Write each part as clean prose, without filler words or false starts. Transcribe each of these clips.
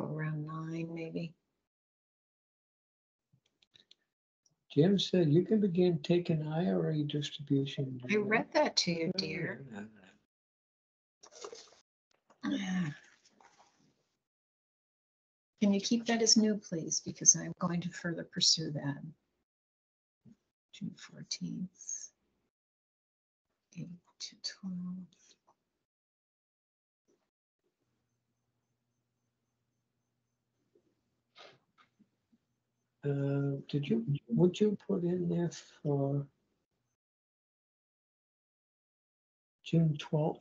Echo around 9, maybe. Jim said you can begin taking IRA distribution. I read that to you, dear. Can you keep that as new, please? Because I'm going to further pursue that. June 14th, 8 to 12. Would you put in there for June 12th?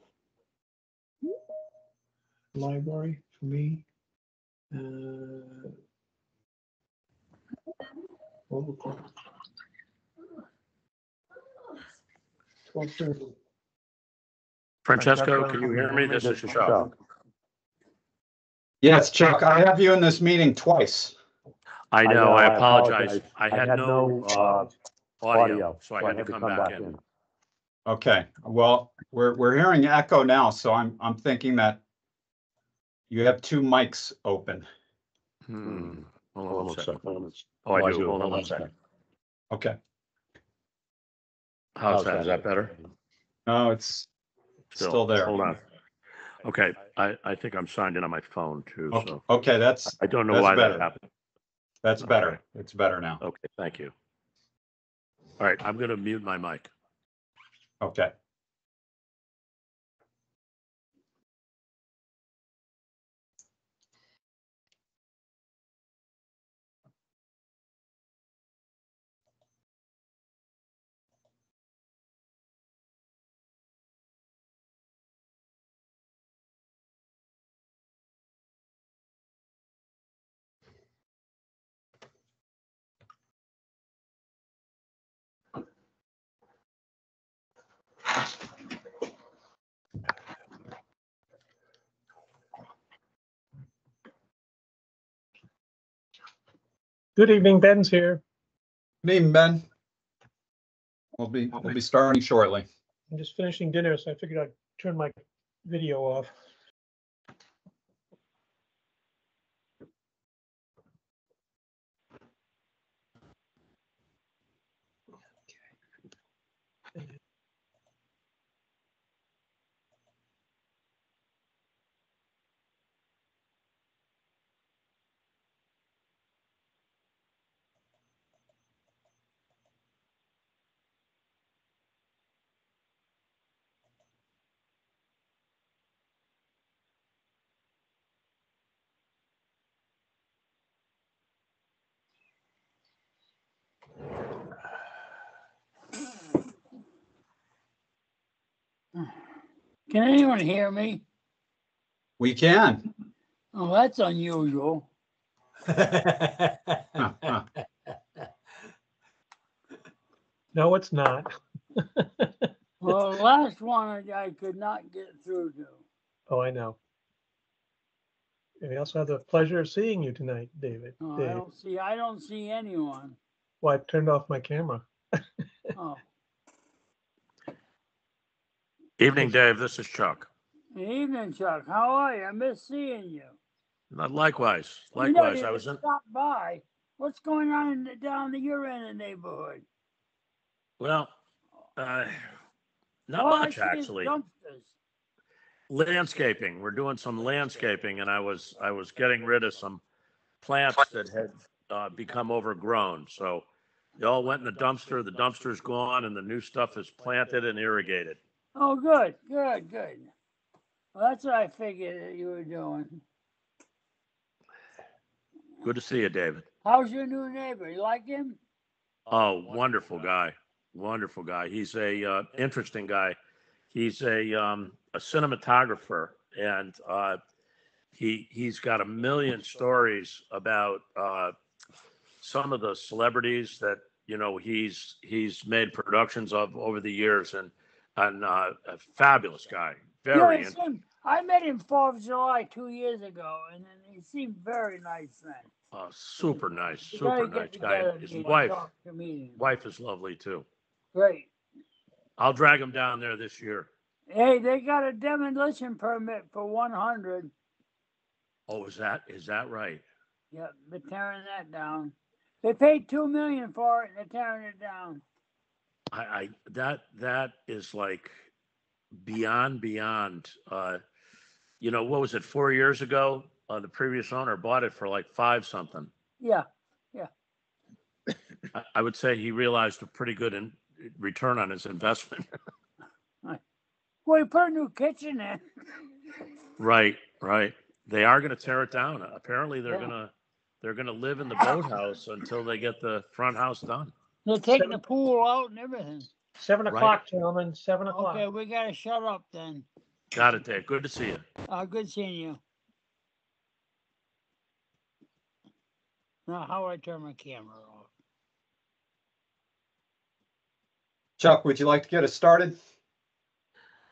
Library for me. 12 o'clock. 12:30. Francesco, can you hear me? This is Chuck. Yes, Chuck, I have you in this meeting twice. I know, I apologize. I had no audio, so I had to come back in. Okay, well, we're hearing echo now, so I'm thinking that you have two mics open. Hold on one second. Oh, I do. Hold on one second. Okay. How's that? Is that better? No, it's still there. Hold on. Okay, I think I'm signed in on my phone too. Okay, So okay, that's I don't know why better. that happened. That's better. Okay. It's better now. Okay, thank you. All right, I'm going to mute my mic. Okay. Good evening, Ben's here. Good evening, Ben. We'll be starting shortly. I'm just finishing dinner, so I figured I'd turn my video off. Can anyone hear me? We can. Oh, that's unusual. No, it's not. Well, the last one I could not get through to. Oh, I know. And we also have the pleasure of seeing you tonight, David. Oh, Dave. I don't see anyone. Well, I turned off my camera. Oh, Evening, Dave. This is Chuck. good evening, Chuck. How are you? I miss seeing you. Likewise. You know, I was in. Stop by. What's going on down the your end of the neighborhood? Well, not much actually. Dumpsters. Landscaping. We're doing some landscaping, and I was getting rid of some plants that had become overgrown. So they all went in the dumpster. The dumpster's gone, and the new stuff is planted and irrigated. Oh, good. Well, that's what I figured that you were doing. Good to see you, David. How's your new neighbor? You like him? Oh, wonderful guy. Wonderful guy. He's a interesting guy. He's a cinematographer, and he's got a million stories about some of the celebrities that he's made productions of over the years, and a fabulous guy. Very interesting. I met him 4th of July 2 years ago, and he seemed very nice then. Super nice guy. His wife is lovely too. Great. I'll drag him down there this year. Hey, they got a demolition permit for 100. Oh, is that right? Yep, they're tearing that down. They paid $2 million for it, and they're tearing it down. That is like beyond. You know, what was it, 4 years ago? The previous owner bought it for like five something. Yeah, I would say he realized a pretty good return on his investment. well, he put a new kitchen in. Right. They are going to tear it down. Apparently, Yeah. they're gonna live in the boathouse until they get the front house done. They're taking the pool out and everything. 7 Right. o'clock, gentlemen, 7 o'clock. Okay, we gotta shut up then. Got it, Dave. Good to see you. Good seeing you. Now, how do I turn my camera off? Chuck, would you like to get us started?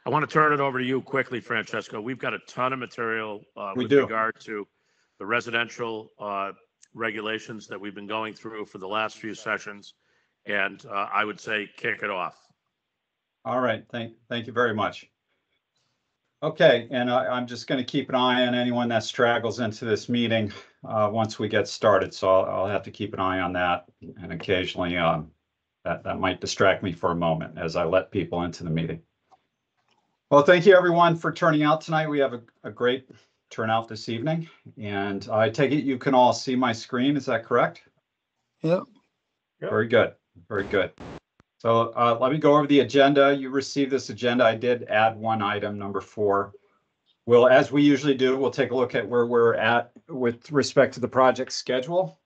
I want to turn it over to you quickly, Francesco. We've got a ton of material We with do. regard to the residential regulations that we've been going through for the last few sessions. And I would say kick it off. All right, thank you very much. Okay, and I'm just going to keep an eye on anyone that straggles into this meeting once we get started. So I'll have to keep an eye on that, and occasionally that might distract me for a moment as I let people into the meeting. Well, thank you everyone for turning out tonight. We have a great turnout this evening, and I take it you can all see my screen. Is that correct? Yep. Very good. Very good. So let me go over the agenda. You received this agenda. I did add one item, number 4. We'll, as we usually do, we'll take a look at where we're at with respect to the project schedule.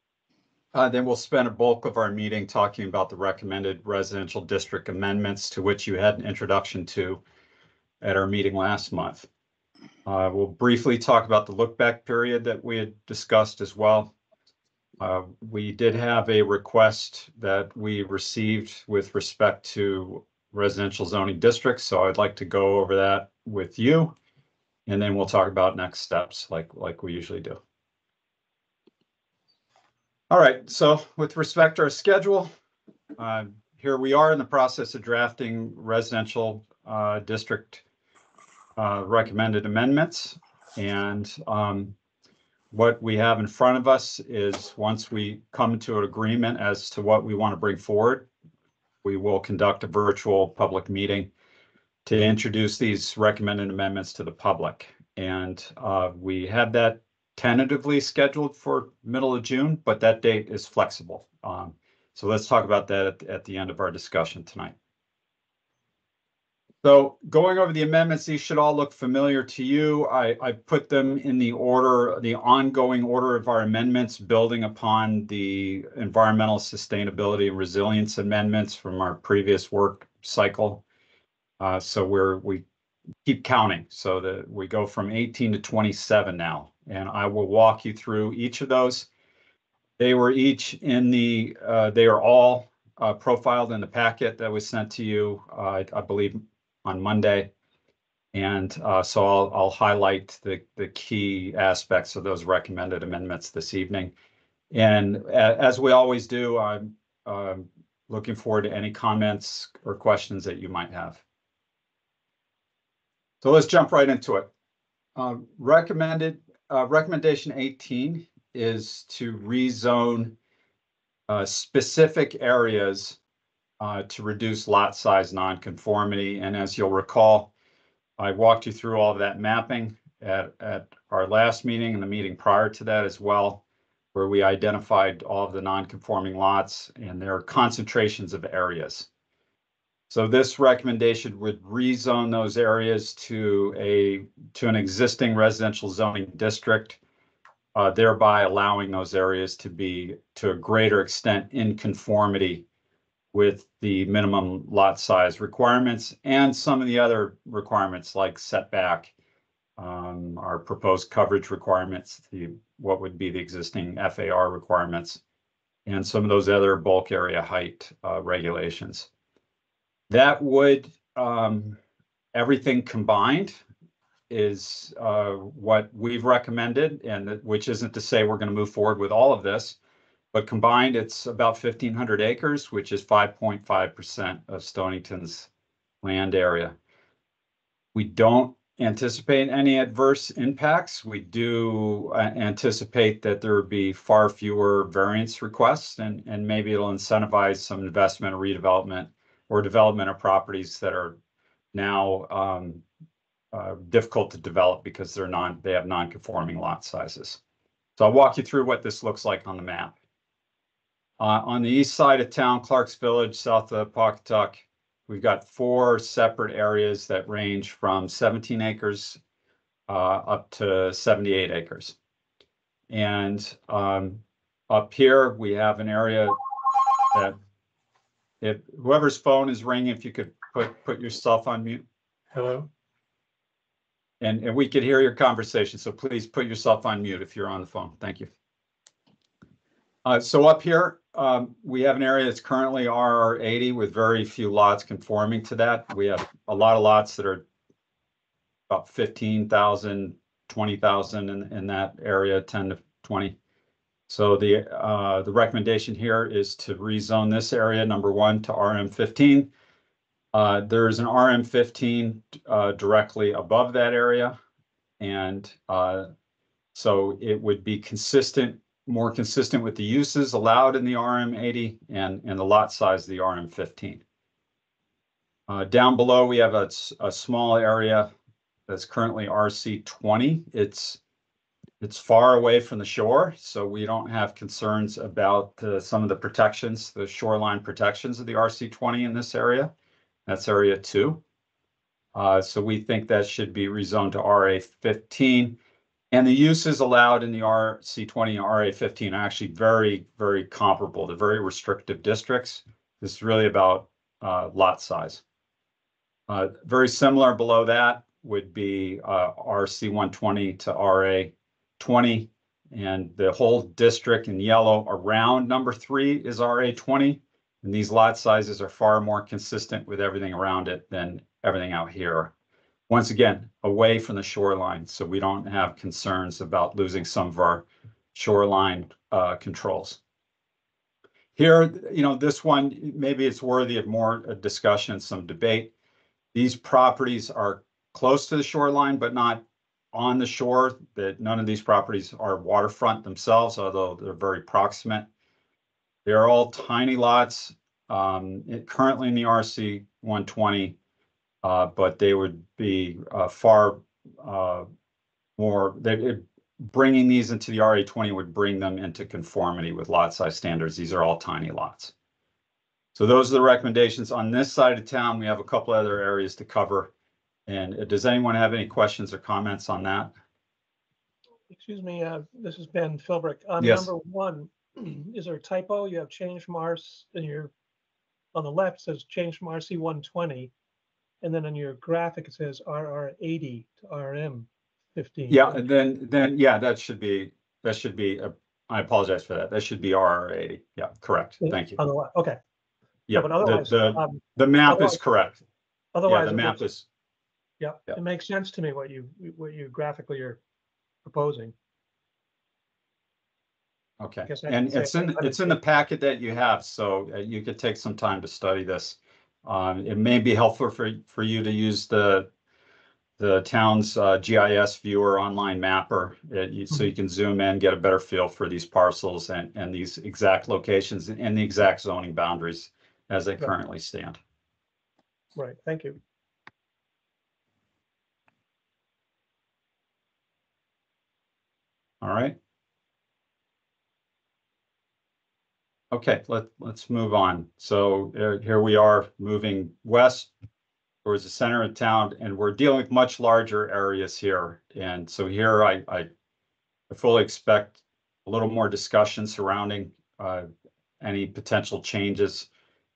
Then we'll spend a bulk of our meeting talking about the recommended residential district amendments to which you had an introduction to at our meeting last month. We'll briefly talk about the look back period that we had discussed as well. We did have a request that we received with respect to residential zoning districts, so I'd like to go over that with you, and then we'll talk about next steps like we usually do. All right, so with respect to our schedule, here we are in the process of drafting residential district recommended amendments, and what we have in front of us is, once we come to an agreement as to what we want to bring forward, we will conduct a virtual public meeting to introduce these recommended amendments to the public. And we have that tentatively scheduled for middle of June, but that date is flexible. So let's talk about that at the end of our discussion tonight. So going over the amendments, these should all look familiar to you. I put them in the order, the ongoing order of our amendments, building upon the environmental sustainability and resilience amendments from our previous work cycle. So we keep counting so that we go from 18 to 27 now, and I will walk you through each of those. They were each in the, they are all profiled in the packet that was sent to you, I believe, on Monday. And so I'll highlight the key aspects of those recommended amendments this evening. And as we always do, I'm looking forward to any comments or questions that you might have. So let's jump right into it. Recommendation 18 is to rezone specific areas to reduce lot size nonconformity. And as you'll recall, I walked you through all of that mapping at our last meeting and the meeting prior to that as well, where we identified all of the nonconforming lots and their concentrations of areas. So this recommendation would rezone those areas to an existing residential zoning district, thereby allowing those areas to be to a greater extent in conformity with the minimum lot size requirements and some of the other requirements like setback, our proposed coverage requirements, what would be the existing FAR requirements, and some of those other bulk area height regulations. That would, everything combined is what we've recommended, and which isn't to say we're going to move forward with all of this. But combined, it's about 1,500 acres, which is 5.5% of Stonington's land area. We don't anticipate any adverse impacts. We do anticipate that there would be far fewer variance requests, and maybe it'll incentivize some investment or redevelopment or development of properties that are now difficult to develop because they have non-conforming lot sizes. So I'll walk you through what this looks like on the map. On the east side of town, Clark's Village, south of Pawcatuck, we've got 4 separate areas that range from 17 acres up to 78 acres. And up here, we have an area that if whoever's phone is ringing, if you could put yourself on mute. Hello? And we could hear your conversation, so please put yourself on mute if you're on the phone. Thank you. So up here, we have an area that's currently RR80 with very few lots conforming to that. We have a lot of lots that are about 15,000, 20,000 in that area, 10 to 20. So the recommendation here is to rezone this area, number 1, to RM15. There's an RM15 directly above that area. And so it would be more consistent with the uses allowed in the RM80 and the lot size of the RM15. Down below, we have a small area that's currently RC20. It's far away from the shore, so we don't have concerns about some of the protections, the shoreline protections of the RC20 in this area. That's area 2. So we think that should be rezoned to RA15. And the uses allowed in the RC20 and RA15 are actually very, very comparable. They're very restrictive districts. This is really about lot size. Very similar below that would be RC120 to RA20. And the whole district in yellow around number 3 is RA20. And these lot sizes are far more consistent with everything around it than everything out here. Once again, away from the shoreline, so we don't have concerns about losing some of our shoreline controls. Here, this one, maybe it's worthy of more discussion, some debate. These properties are close to the shoreline, but not on the shore. None of these properties are waterfront themselves, although they're very proximate. They're all tiny lots, currently in the RC 120. But they would be far more. Bringing these into the RA20 would bring them into conformity with lot size standards. These are all tiny lots. So those are the recommendations. On this side of town, we have a couple other areas to cover. And does anyone have any questions or comments on that? Excuse me, this is Ben Philbrick. On Yes. number 1, is there a typo? You have changed from on the left says change from RC 120. And then on your graphic, it says RR80 to RM15. Yeah, and then yeah, that should be I apologize for that. That should be RR80. Yeah, correct. Thank you. On the left, okay. Yeah, but otherwise, the map is correct. Otherwise, Yeah, the map is. Yeah, it makes sense to me what you graphically are proposing. Okay, and it's in the packet that you have, so you could take some time to study this. It may be helpful for you to use the town's GIS viewer online mapper, so you can zoom in, get a better feel for these parcels and these exact locations and the exact zoning boundaries as they currently stand. Right, thank you. All right. Okay, let's move on. So here we are moving west towards the center of town, and we're dealing with much larger areas here. And so here I fully expect a little more discussion surrounding any potential changes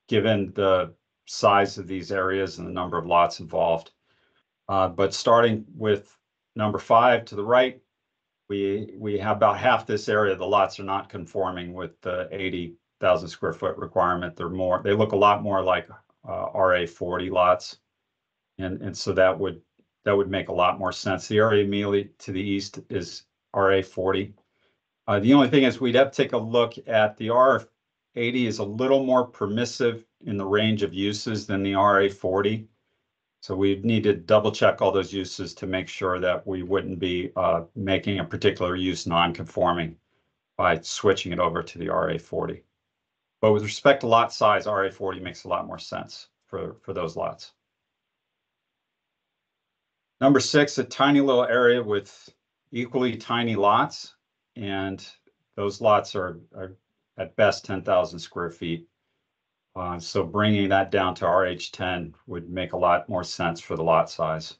given the size of these areas and the number of lots involved. But starting with number 5 to the right, we have about half this area. The lots are not conforming with the 80,000 square foot requirement. They look a lot more like RA40 lots. And so that would make a lot more sense. The area immediately to the east is RA40. The only thing is we'd have to take a look at the RA80 is a little more permissive in the range of uses than the RA40. So we need to double check all those uses to make sure that we wouldn't be making a particular use non-conforming by switching it over to the RA 40. But with respect to lot size, RA 40 makes a lot more sense for those lots. Number 6, a tiny little area with equally tiny lots, and those lots are at best 10,000 square feet. So bringing that down to RH10 would make a lot more sense for the lot size.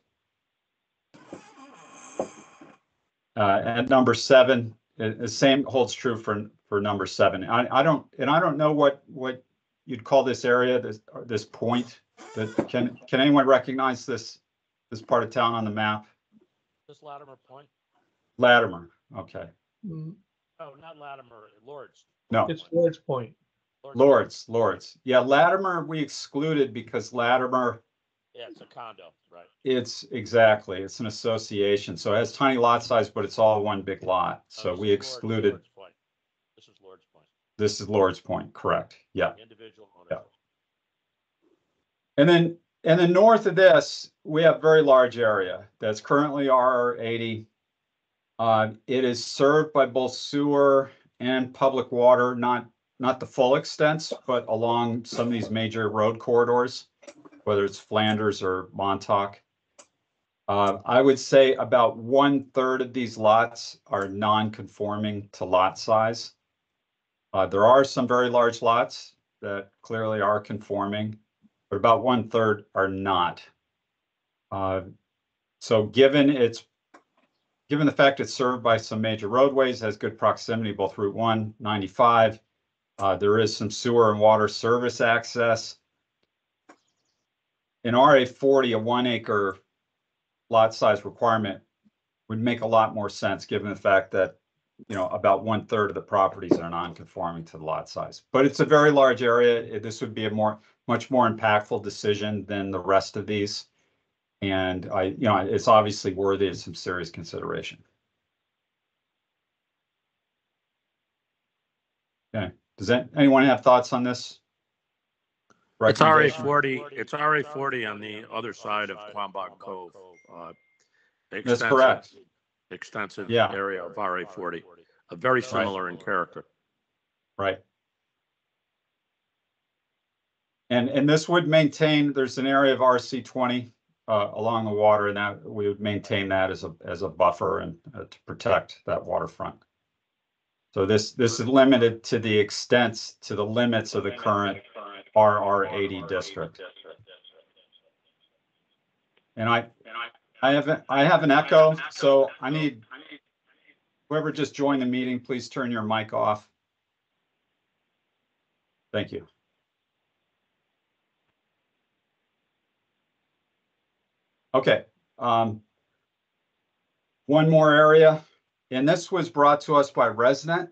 And number 7, the same holds true for number 7. I don't know what you'd call this area, this point. That can anyone recognize this part of town on the map? This Latimer Point? Latimer. Okay. Mm, Oh, not Latimer, Lords. No. It's Lord's Point. Lords. Yeah, Latimer we excluded because Latimer. Yeah, it's a condo, right? It's an association. So it has tiny lot size, but it's all one big lot. So we excluded. Lord's Point. This is Lord's Point. This is Lord's Point, correct? Yeah. Individual ownership. Yeah. And then north of this, we have a very large area that's currently RR80. It is served by both sewer and public water, not the full extent, but along some of these major road corridors, whether it's Flanders or Montauk. I would say about 1/3 of these lots are non-conforming to lot size. There are some very large lots that clearly are conforming, but about 1/3 are not. So given the fact it's served by some major roadways, has good proximity, both Route 1, 95, there is some sewer and water service access. In RA 40, a 1 acre lot size requirement would make a lot more sense given the fact that, about 1/3 of the properties are non-conforming to the lot size. But it's a very large area. This would be a much more impactful decision than the rest of these. And it's obviously worthy of some serious consideration. Okay. Does anyone have thoughts on this? It's RA 40. It's RA 40 on the other side of Quambog Cove. That's correct. Extensive Yeah. area of RA 40. Very similar in character. Right. And this would maintain. There's an area of RC 20 along the water, and that we would maintain that as a buffer and to protect that waterfront. So this is limited to the extent, to the limits of the current RR80 district. And I have an echo, so I need whoever just joined the meeting, please turn your mic off. Thank you. Okay. One more area, and this was brought to us by a resident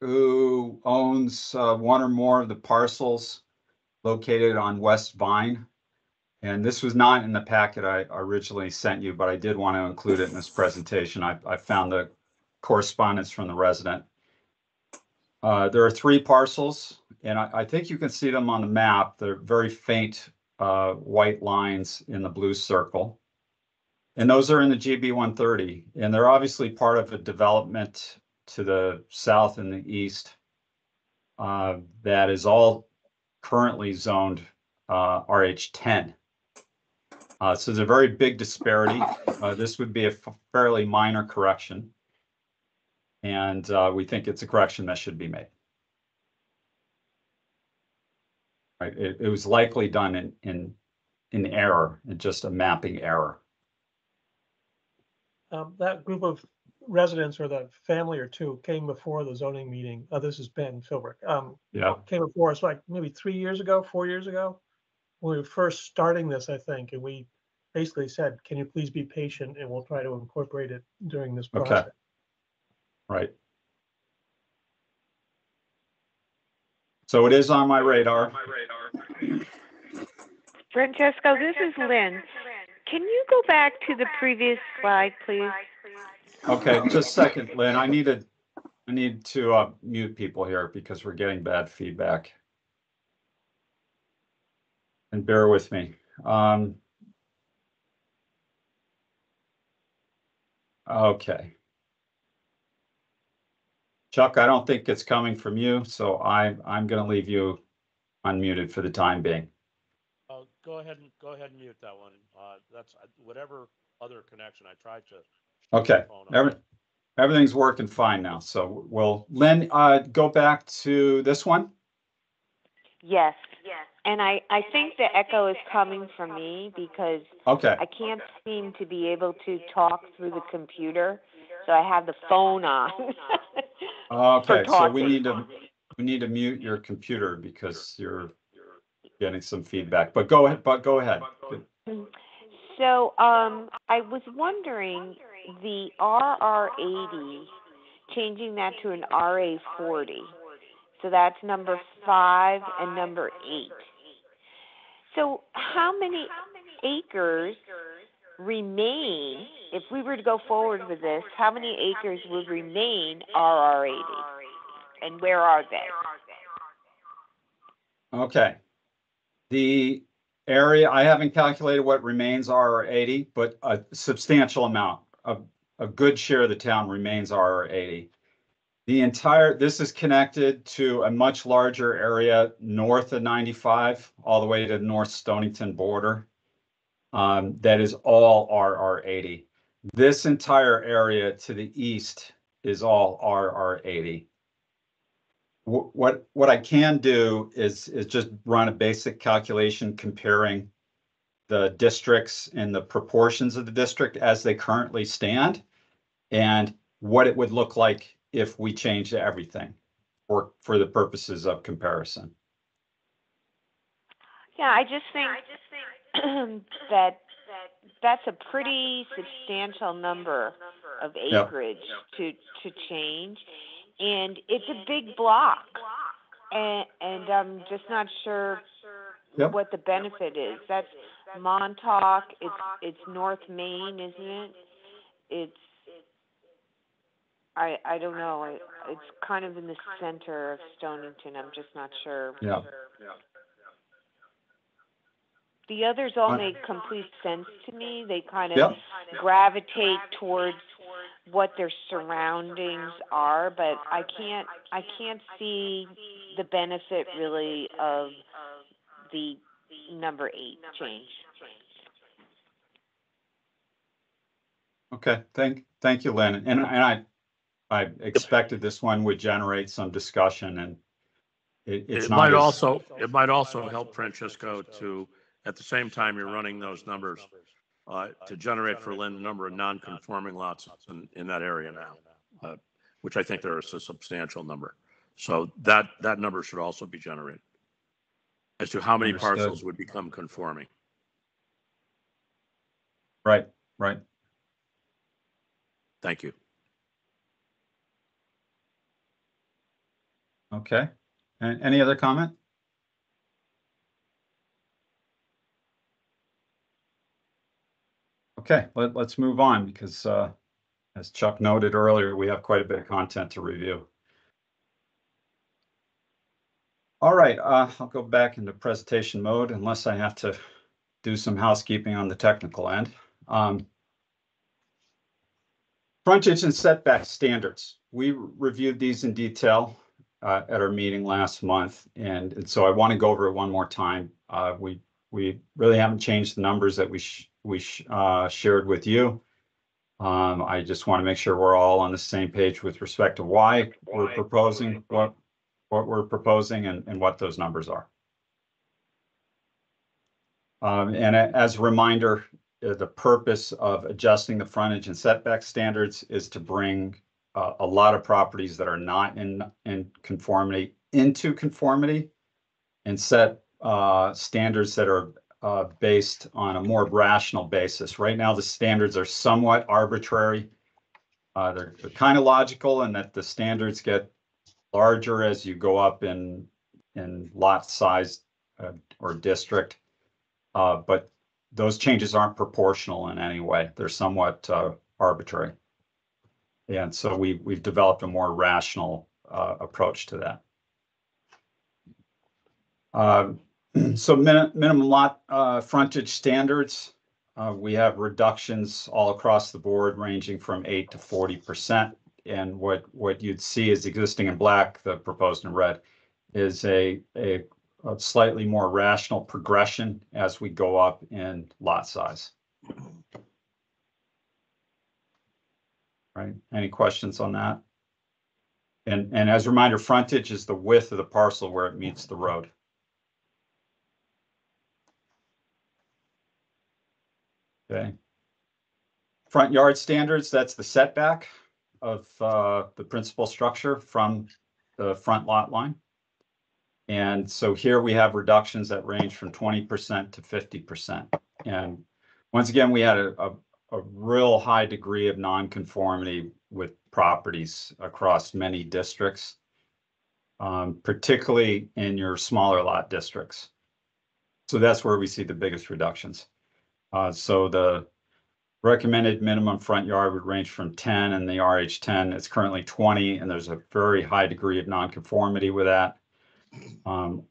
who owns one or more of the parcels located on West Vine. And this was not in the packet I originally sent you, but I did want to include it in this presentation. I found the correspondence from the resident. There are 3 parcels, and I think you can see them on the map. They're very faint white lines in the blue circle. And those are in the GB 130, and they're obviously part of a development to the south and the east that is all currently zoned RH10. So there's a very big disparity. This would be a fairly minor correction, and we think it's a correction that should be made. Right. It was likely done in error, in just a mapping error. That group of residents or the family or two came before the zoning meeting. This is Ben Philbrick. Yeah. Came before us like maybe 3 years ago, 4 years ago, when we were first starting this, I think, and we basically said, "Can you please be patient, and we'll try to incorporate it during this process." Okay. Right. So it is on my radar. Francesco, this is Lynn. Can you go back to the previous slide, please? Okay, just a second, Lynn. I need to mute people here because we're getting bad feedback. And bear with me. Okay. Chuck, I don't think it's coming from you, so I'm going to leave you unmuted for the time being. Go ahead and mute that one. That's whatever other connection I tried to. Okay. Everything's working fine now. So Lynn, go back to this one. Yes. And I think the echo is coming from me because Okay. I can't seem to be able to talk through the computer. So I have the phone on. Okay. So talking. we need to mute your computer because you're getting some feedback. But go ahead. So I was wondering the RR80, changing that to an RA40. So that's number 5 and number 8. So how many acres remain, if we were to go forward with this, how many acres would remain RR80? And where are they? Okay. The area, I haven't calculated what remains RR80, but a substantial amount, a good share of the town remains RR80. This is connected to a much larger area north of 95, all the way to the North Stonington border. That is all RR80. This entire area to the east is all RR80. What I can do is just run a basic calculation comparing the districts and the proportions of the district as they currently stand and what it would look like if we changed everything for the purposes of comparison. Yeah, I just think that's a pretty substantial number of acreage to change, and it's a big block, and I'm just not sure what the benefit is. That's Montauk. It's North Main, isn't it? I don't know. It's kind of in the center of Stonington. I'm just not sure. Yeah. The others all make complete sense to me. They kind of gravitate towards what their surroundings are, but I can't see the benefit really of the number 8 change. Okay. Thank you, Lynn. And I expected this one would generate some discussion, and it might also help, Francisco, to at the same time you're running those numbers to generate for Lynn the number of non-conforming lots in that area now, which I think there is a substantial number. So that number should also be generated as to how many parcels would become conforming. Right. Thank you. Okay. Any other comment? Okay, let's move on because as Chuck noted earlier, we have quite a bit of content to review. All right, I'll go back into presentation mode unless I have to do some housekeeping on the technical end. Frontage and setback standards. We reviewed these in detail at our meeting last month, and so I want to go over it one more time. We really haven't changed the numbers that we shared with you. I just want to make sure we're all on the same page with respect to why we're proposing what we're proposing and what those numbers are. And as a reminder, the purpose of adjusting the frontage and setback standards is to bring a lot of properties that are not in conformity into conformity and set standards that are based on a more rational basis. Right now, the standards are somewhat arbitrary. They're kind of logical in that the standards get larger as you go up in lot size or district, but those changes aren't proportional in any way. They're somewhat arbitrary. And so we've developed a more rational approach to that. So minimum lot frontage standards. we have reductions all across the board ranging from 8 to 40%. And what you'd see is existing in black, the proposed in red, is a slightly more rational progression as we go up in lot size. Right? Any questions on that? And as a reminder, frontage is the width of the parcel where it meets the road. Okay. Front yard standards, that's the setback of the principal structure from the front lot line. And so here we have reductions that range from 20% to 50%. And once again, we had a real high degree of nonconformity with properties across many districts, particularly in your smaller lot districts. So that's where we see the biggest reductions. So the recommended minimum front yard would range from 10 in the RH10. It's currently 20, and there's a very high degree of nonconformity with that.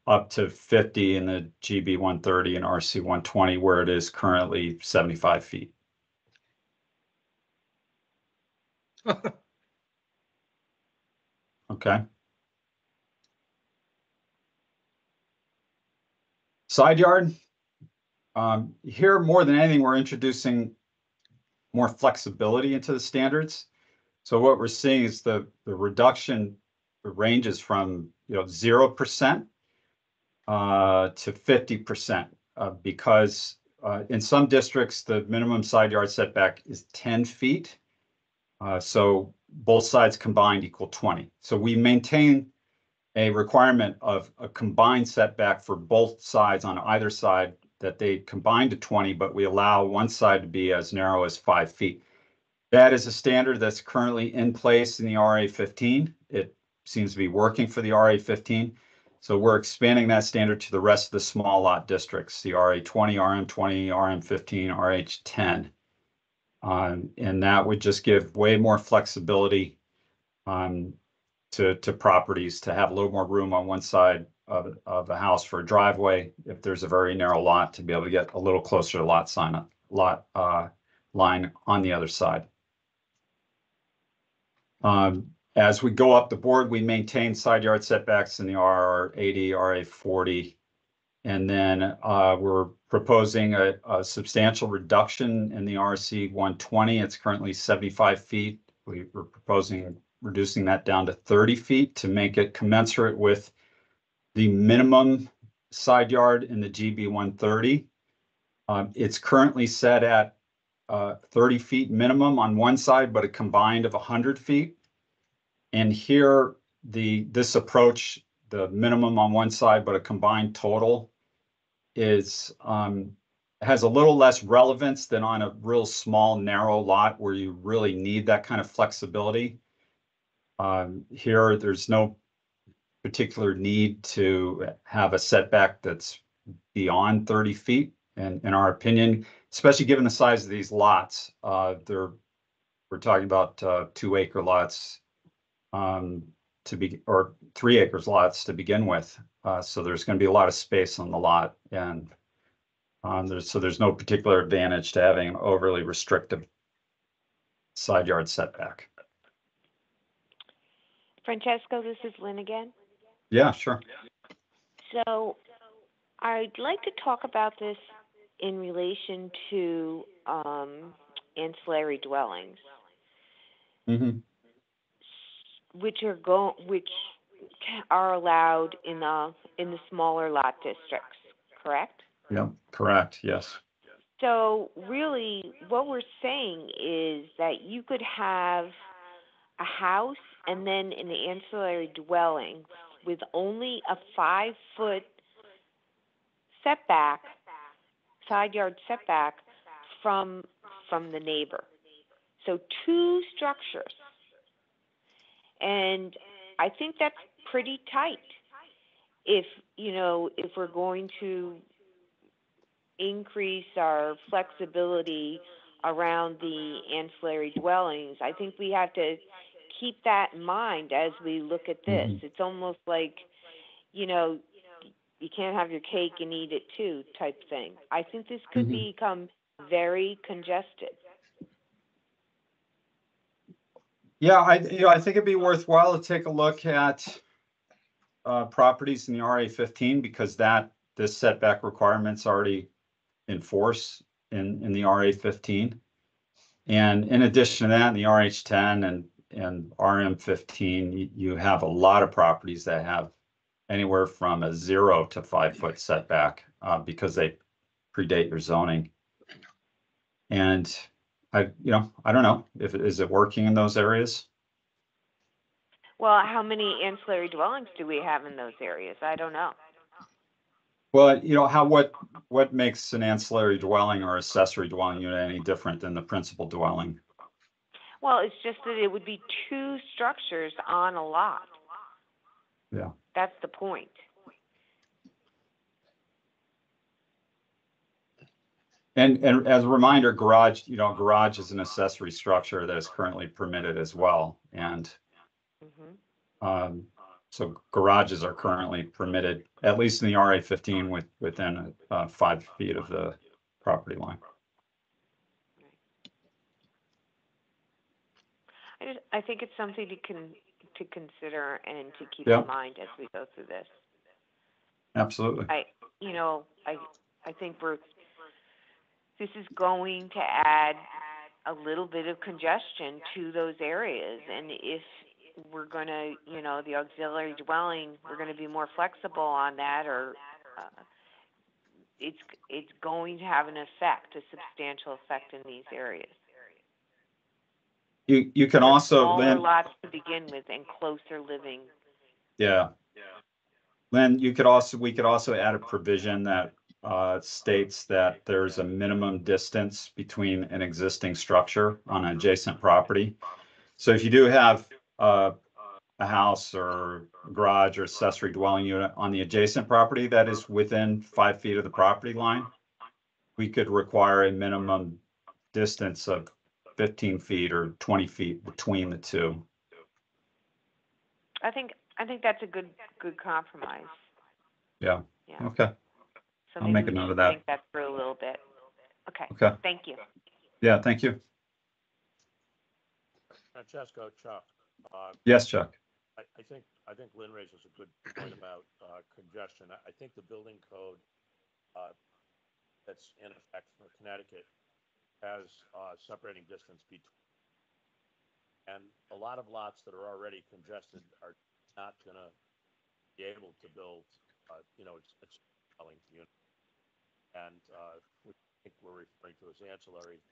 Up to 50 in the GB 130 and RC 120, where it is currently 75 feet. Okay. Side yard. Here, more than anything, we're introducing more flexibility into the standards. So what we're seeing is the reduction ranges from 0% to 50%, because in some districts the minimum side yard setback is 10 feet. So both sides combined equal 20. So we maintain a requirement of a combined setback for both sides on either side that they combine to 20, but we allow one side to be as narrow as 5 feet. That is a standard that's currently in place in the RA15. It seems to be working for the RA15. So we're expanding that standard to the rest of the small lot districts, the RA20, RM20, RM15, RH10. And that would just give way more flexibility to properties to have a little more room on one side of the house for a driveway. If there's a very narrow lot, to be able to get a little closer to lot line on the other side. As we go up the board, we maintain side yard setbacks in the RR80, RA40, and then we're proposing a substantial reduction in the RC 120. It's currently 75 feet. We're proposing reducing that down to 30 feet to make it commensurate with the minimum side yard in the GB 130. It's currently set at 30 feet minimum on one side, but a combined of 100 feet. And here, this approach, the minimum on one side, but a combined total, is has a little less relevance than on a real small, narrow lot where you really need that kind of flexibility. Here, there's no particular need to have a setback that's beyond 30 feet. And in our opinion, especially given the size of these lots, we're talking about 2-acre lots or 3 acres lots to begin with. So there's going to be a lot of space on the lot, and there's no particular advantage to having an overly restrictive side yard setback. Francesco, this is Lynn again. Yeah, sure. So I'd like to talk about this in relation to ancillary dwellings, Mm-hmm. which are allowed in the smaller lot districts, correct? Yeah, correct. Yes. So really, what we're saying is that you could have a house and then an ancillary dwelling with only a 5-foot setback, side yard setback from the neighbor. So 2 structures. And I think that's pretty tight. If we're going to increase our flexibility around the ancillary dwellings, I think we have to keep that in mind as we look at this. Mm-hmm. It's almost like, you can't have your cake and eat it too type thing. I think this could Mm-hmm. become very congested. Yeah, I think it'd be worthwhile to take a look at properties in the RA 15 because this setback requirement's already in force in the RA 15. And in addition to that, in the RH 10 and RM 15, you have a lot of properties that have anywhere from a 0 to 5 foot setback because they predate your zoning. And I don't know is it working in those areas? Well, how many ancillary dwellings do we have in those areas? I don't know. Well, what makes an ancillary dwelling or accessory dwelling unit any different than the principal dwelling? Well, it's just that it would be 2 structures on a lot. Yeah. That's the point. And as a reminder, garage is an accessory structure that is currently permitted as well. And so garages are currently permitted, at least in the RA 15, within 5 feet of the property line. I think it's something to consider and to keep Yeah. in mind as we go through this. Absolutely. I think this is going to add a little bit of congestion to those areas, and if we're going to, the auxiliary dwelling, we're going to be more flexible on that, or it's going to have a substantial effect in these areas. You can also, smaller Lynn, lots to begin with and closer living. yeah. Lynn, we could also add a provision that states that there's a minimum distance between an existing structure on an adjacent property. So if you do have a house or a garage or accessory dwelling unit on the adjacent property that is within 5 feet of the property line, we could require a minimum distance of 15 feet or 20 feet between the two. I think that's a good compromise. Yeah. Yeah. Okay. So I'll maybe make a we note should of that. think that through a little bit. Okay. Okay. Thank you. Yeah. Thank you. Francesco, Chuck. Yes, Chuck. I think Lynn raises a good point about congestion. I think the building code that's in effect for Connecticut has separating distance between, and a lot of lots that are already congested are not going to be able to build, it's dwelling unit, and we think we're referring to as ancillary.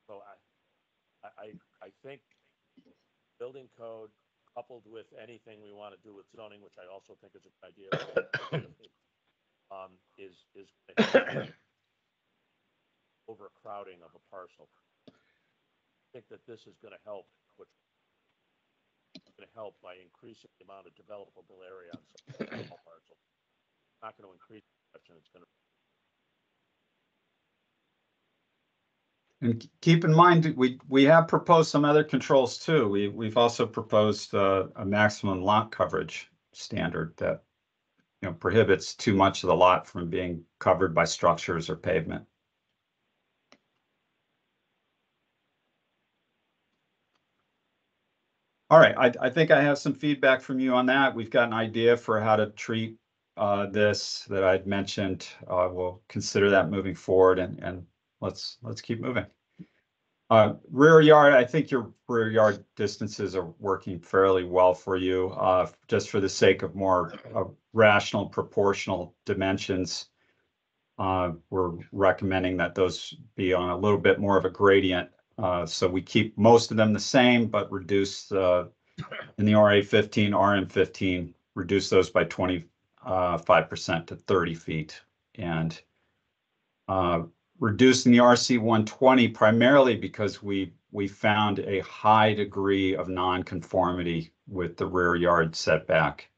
So I think building code coupled with anything we want to do with zoning, which I also think is a good idea, is overcrowding of a parcel. I think that this is going to help, which is going to help by increasing the amount of developable area on some small parcel. It's not going to increase congestion. It's going to. And keep in mind, we have proposed some other controls too. We've also proposed a maximum lot coverage standard that prohibits too much of the lot from being covered by structures or pavement. All right, I think I have some feedback from you on that. We've got an idea for how to treat this that I'd mentioned. We'll consider that moving forward, and let's keep moving. Rear yard, I think your rear yard distances are working fairly well for you. Just for the sake of more rational, proportional dimensions, we're recommending that those be on a little bit more of a gradient. So we keep most of them the same, but reduce in the RA 15, RM 15, reduce those by 25% to 30 feet. And reducing the RC 120 primarily because we found a high degree of nonconformity with the rear yard setback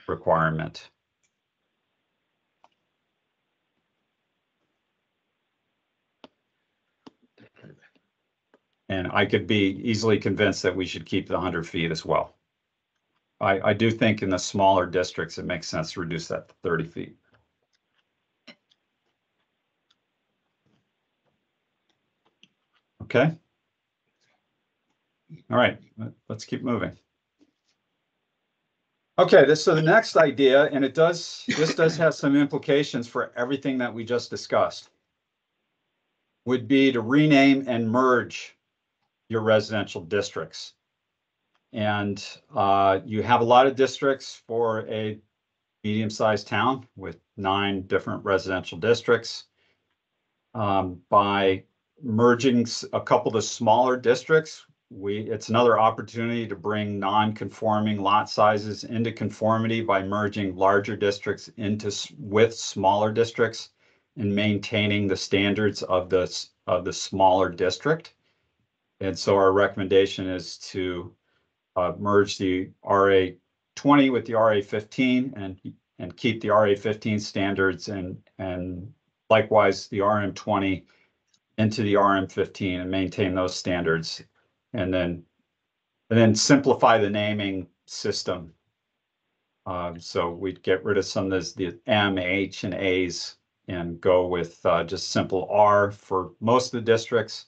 requirement. And I could be easily convinced that we should keep the 100 feet as well. I do think in the smaller districts, it makes sense to reduce that to 30 feet. Okay. All right, let's keep moving. Okay, so the next idea, and this does have some implications for everything that we just discussed, would be to rename and merge your residential districts. And you have a lot of districts for a medium-sized town with 9 different residential districts. By merging a couple of the smaller districts, it's another opportunity to bring non-conforming lot sizes into conformity by merging larger districts with smaller districts and maintaining the standards of the smaller district. And so our recommendation is to merge the RA 20 with the RA 15 and keep the RA 15 standards and likewise the RM 20 into the RM 15 and maintain those standards, and then simplify the naming system. So we'd get rid of some of the M, H, and A's and go with just simple R for most of the districts.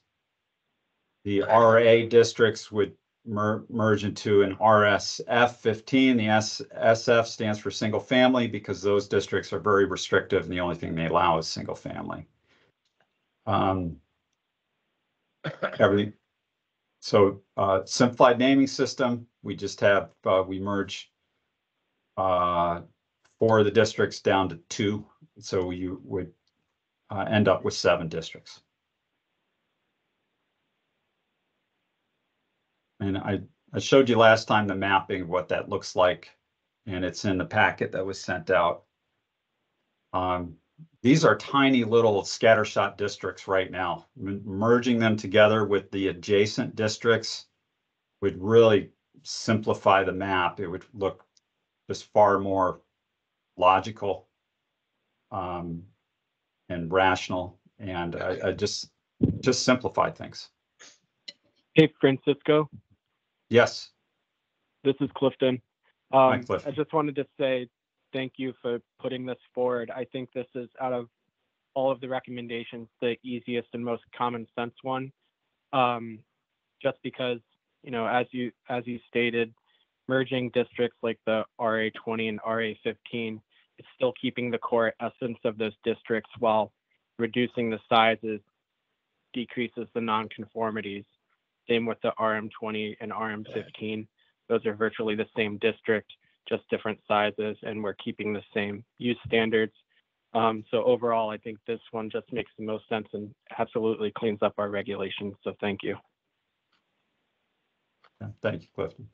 The RA districts would merge into an RSF 15. The SF stands for single family because those districts are very restrictive and the only thing they allow is single family. Everything. So simplified naming system, we just have, we merge 4 of the districts down to 2. So you would end up with 7 districts. And I showed you last time the mapping of what that looks like, and it's in the packet that was sent out. These are tiny little scattershot districts right now. Merging them together with the adjacent districts would really simplify the map. It would look just far more logical and rational, and I just simplify things. Hey, Francisco. Yes. This is Clifton. Hi, Clifton. I just wanted to say thank you for putting this forward. I think this is, out of all of the recommendations, the easiest and most common sense one. Just because, you know, as you stated, merging districts like the RA 20 and RA 15 is still keeping the core essence of those districts while reducing the sizes, decreases the nonconformities. Same with the RM 20 and RM 15. Those are virtually the same district, just different sizes, and we're keeping the same use standards. So overall, I think this one just makes the most sense and absolutely cleans up our regulations. So thank you. Yeah, thank you, Clifton.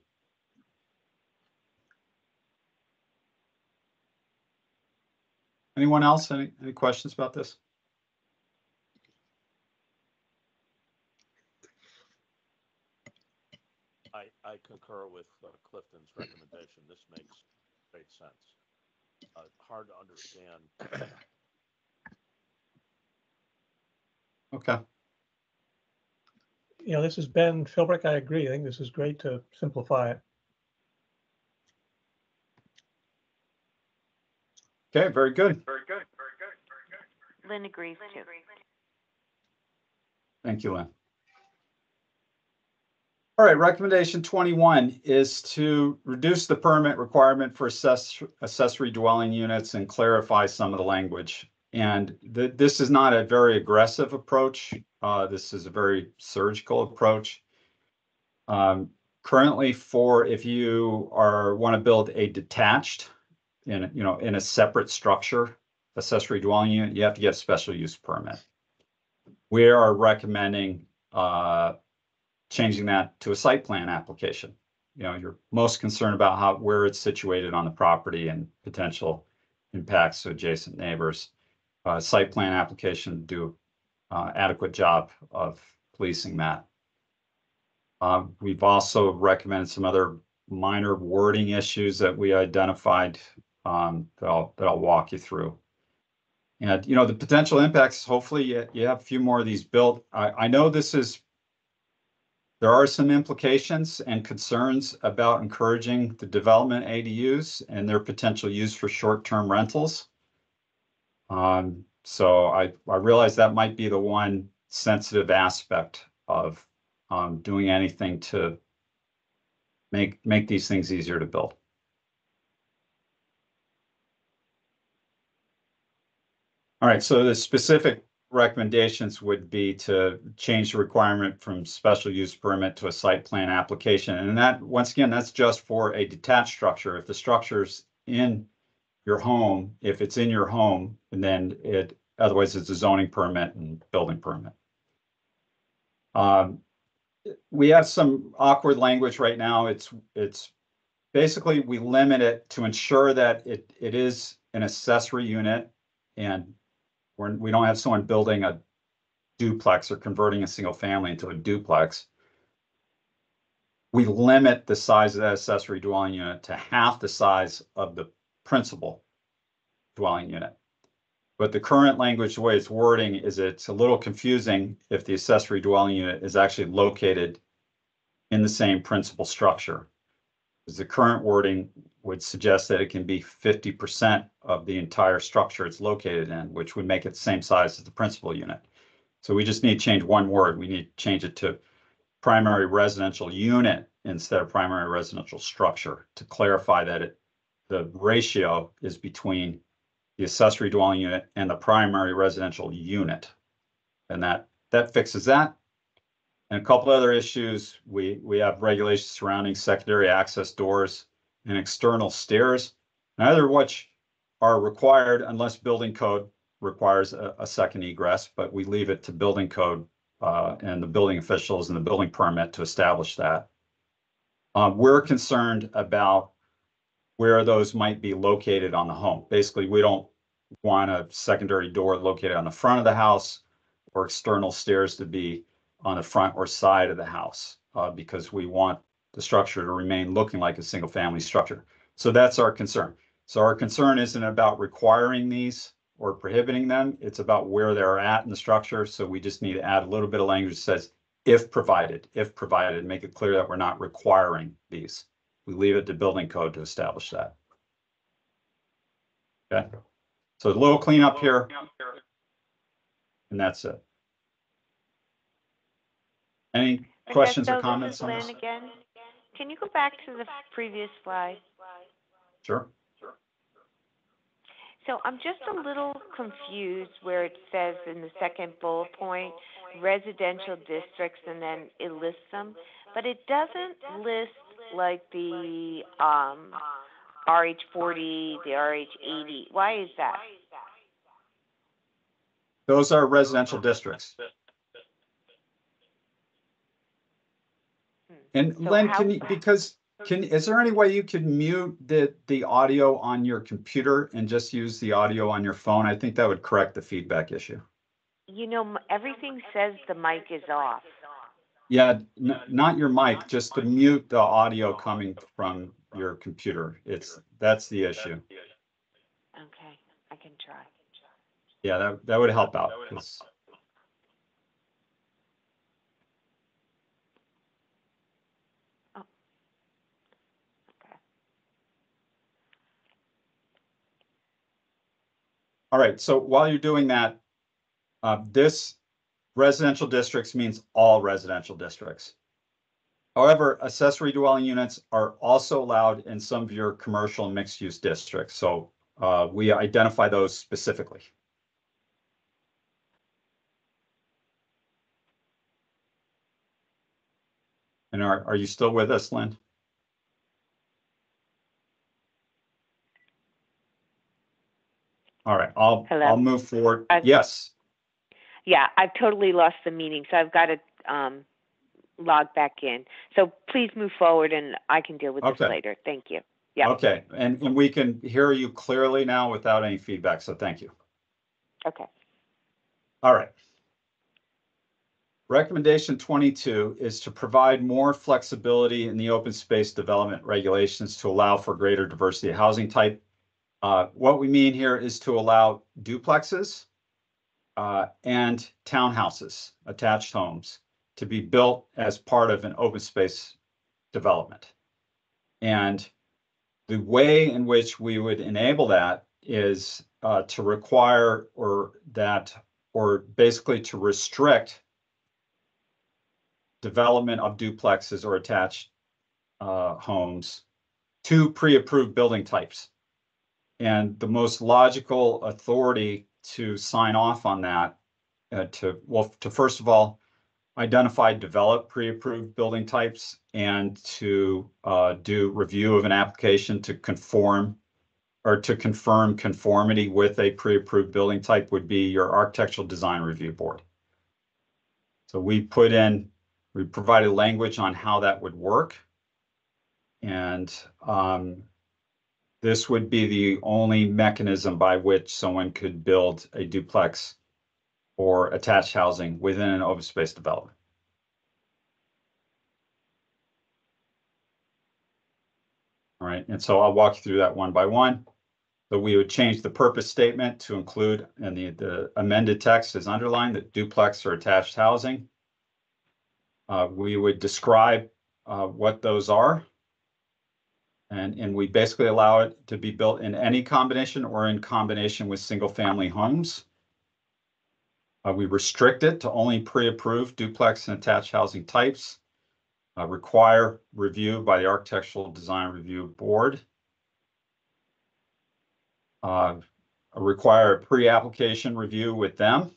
Anyone else? Any questions about this? I concur with Clifton's recommendation. This makes great sense. Hard to understand. Okay. You know, this is Ben Philbrick. I agree. I think this is great to simplify it. Okay, very good. Lynn agrees too. Thank you, Lynn. All right, recommendation 21 is to reduce the permit requirement for accessory dwelling units and clarify some of the language. And this is not a very aggressive approach. This is a very surgical approach. Currently, if you want to build a detached in a separate structure, accessory dwelling unit, you have to get a special use permit. We are recommending changing that to a site plan application. You know, you're most concerned about where it's situated on the property and potential impacts to adjacent neighbors. Site plan application do adequate job of policing that. We've also recommended some other minor wording issues that we identified that I'll walk you through. And, you know, the potential impacts, hopefully you have a few more of these built. I know there are some implications and concerns about encouraging the development ADUs and their potential use for short-term rentals. So I realize that might be the one sensitive aspect of doing anything to make these things easier to build. All right, so the specific recommendations would be to change the requirement from special use permit to a site plan application. And that, once again, that's just for a detached structure. If the structure's in your home, if it's in your home, and then otherwise it's a zoning permit and building permit. We have some awkward language right now. It's basically, we limit it to ensure that it is an accessory unit, and we don't have someone building a duplex or converting a single family into a duplex. We limit the size of that accessory dwelling unit to half the size of the principal dwelling unit. But the current language, the way it's wording, is it's a little confusing if the accessory dwelling unit is actually located in the same principal structure. Because the current wording would suggest that it can be 50% of the entire structure it's located in, which would make it the same size as the principal unit. So we just need to change one word. We need to change it to primary residential unit instead of primary residential structure to clarify that the ratio is between the accessory dwelling unit and the primary residential unit. And that fixes that. And a couple other issues, we have regulations surrounding secondary access doors and external stairs, neither of which are required unless building code requires a second egress, but we leave it to building code and the building officials and the building permit to establish that. We're concerned about where those might be located on the home. Basically, we don't want a secondary door located on the front of the house or external stairs to be on the front or side of the house because we want the structure to remain looking like a single family structure. So that's our concern. So our concern isn't about requiring these or prohibiting them. It's about where they're at in the structure. So we just need to add a little bit of language that says, if provided, make it clear that we're not requiring these. We leave it to building code to establish that. Okay. So a little cleanup here. And that's it. Any questions or comments on this? Again, can you go back to the previous slide? Sure. So I'm just a little confused where it says in the second bullet point, residential districts, and then it lists them, but it doesn't list like the RH40, the RH80. Why is that? Those are residential districts. And So Lynn, is there any way you can mute the audio on your computer and just use the audio on your phone? I think that would correct the feedback issue. You know, everything says the mic is off. Yeah, not your mic, just to mute the audio coming from your computer. That's the issue. Okay, I can try. Yeah, that would help out. All right, so while you're doing that, this residential districts means all residential districts. However, accessory dwelling units are also allowed in some of your commercial and mixed use districts. So we identify those specifically. And are you still with us, Lynn? All right, I'll move forward. Yes. Yeah, I've totally lost the meeting, so I've got to log back in. So please move forward, and I can deal with this later. Thank you. Yeah. Okay, and we can hear you clearly now without any feedback, so thank you. Okay. All right. Recommendation 22 is to provide more flexibility in the open space development regulations to allow for greater diversity of housing type. What we mean here is to allow duplexes and townhouses, attached homes, to be built as part of an open space development. And the way in which we would enable that is to require or basically to restrict development of duplexes or attached homes to pre-approved building types. And the most logical authority to sign off on that, to first of all, identify, develop pre-approved building types and to do review of an application to conform or to confirm conformity with a pre-approved building type would be your Architectural Design Review Board. So we provided language on how that would work. And this would be the only mechanism by which someone could build a duplex or attached housing within an open space development. All right, and so I'll walk you through that one by one. So we would change the purpose statement to include, and the amended text is underlined, that duplex or attached housing. We would describe what those are. And we basically allow it to be built in any combination or in combination with single family homes. We restrict it to only pre-approved duplex and attached housing types. Require review by the Architectural Design Review Board. Require a pre-application review with them.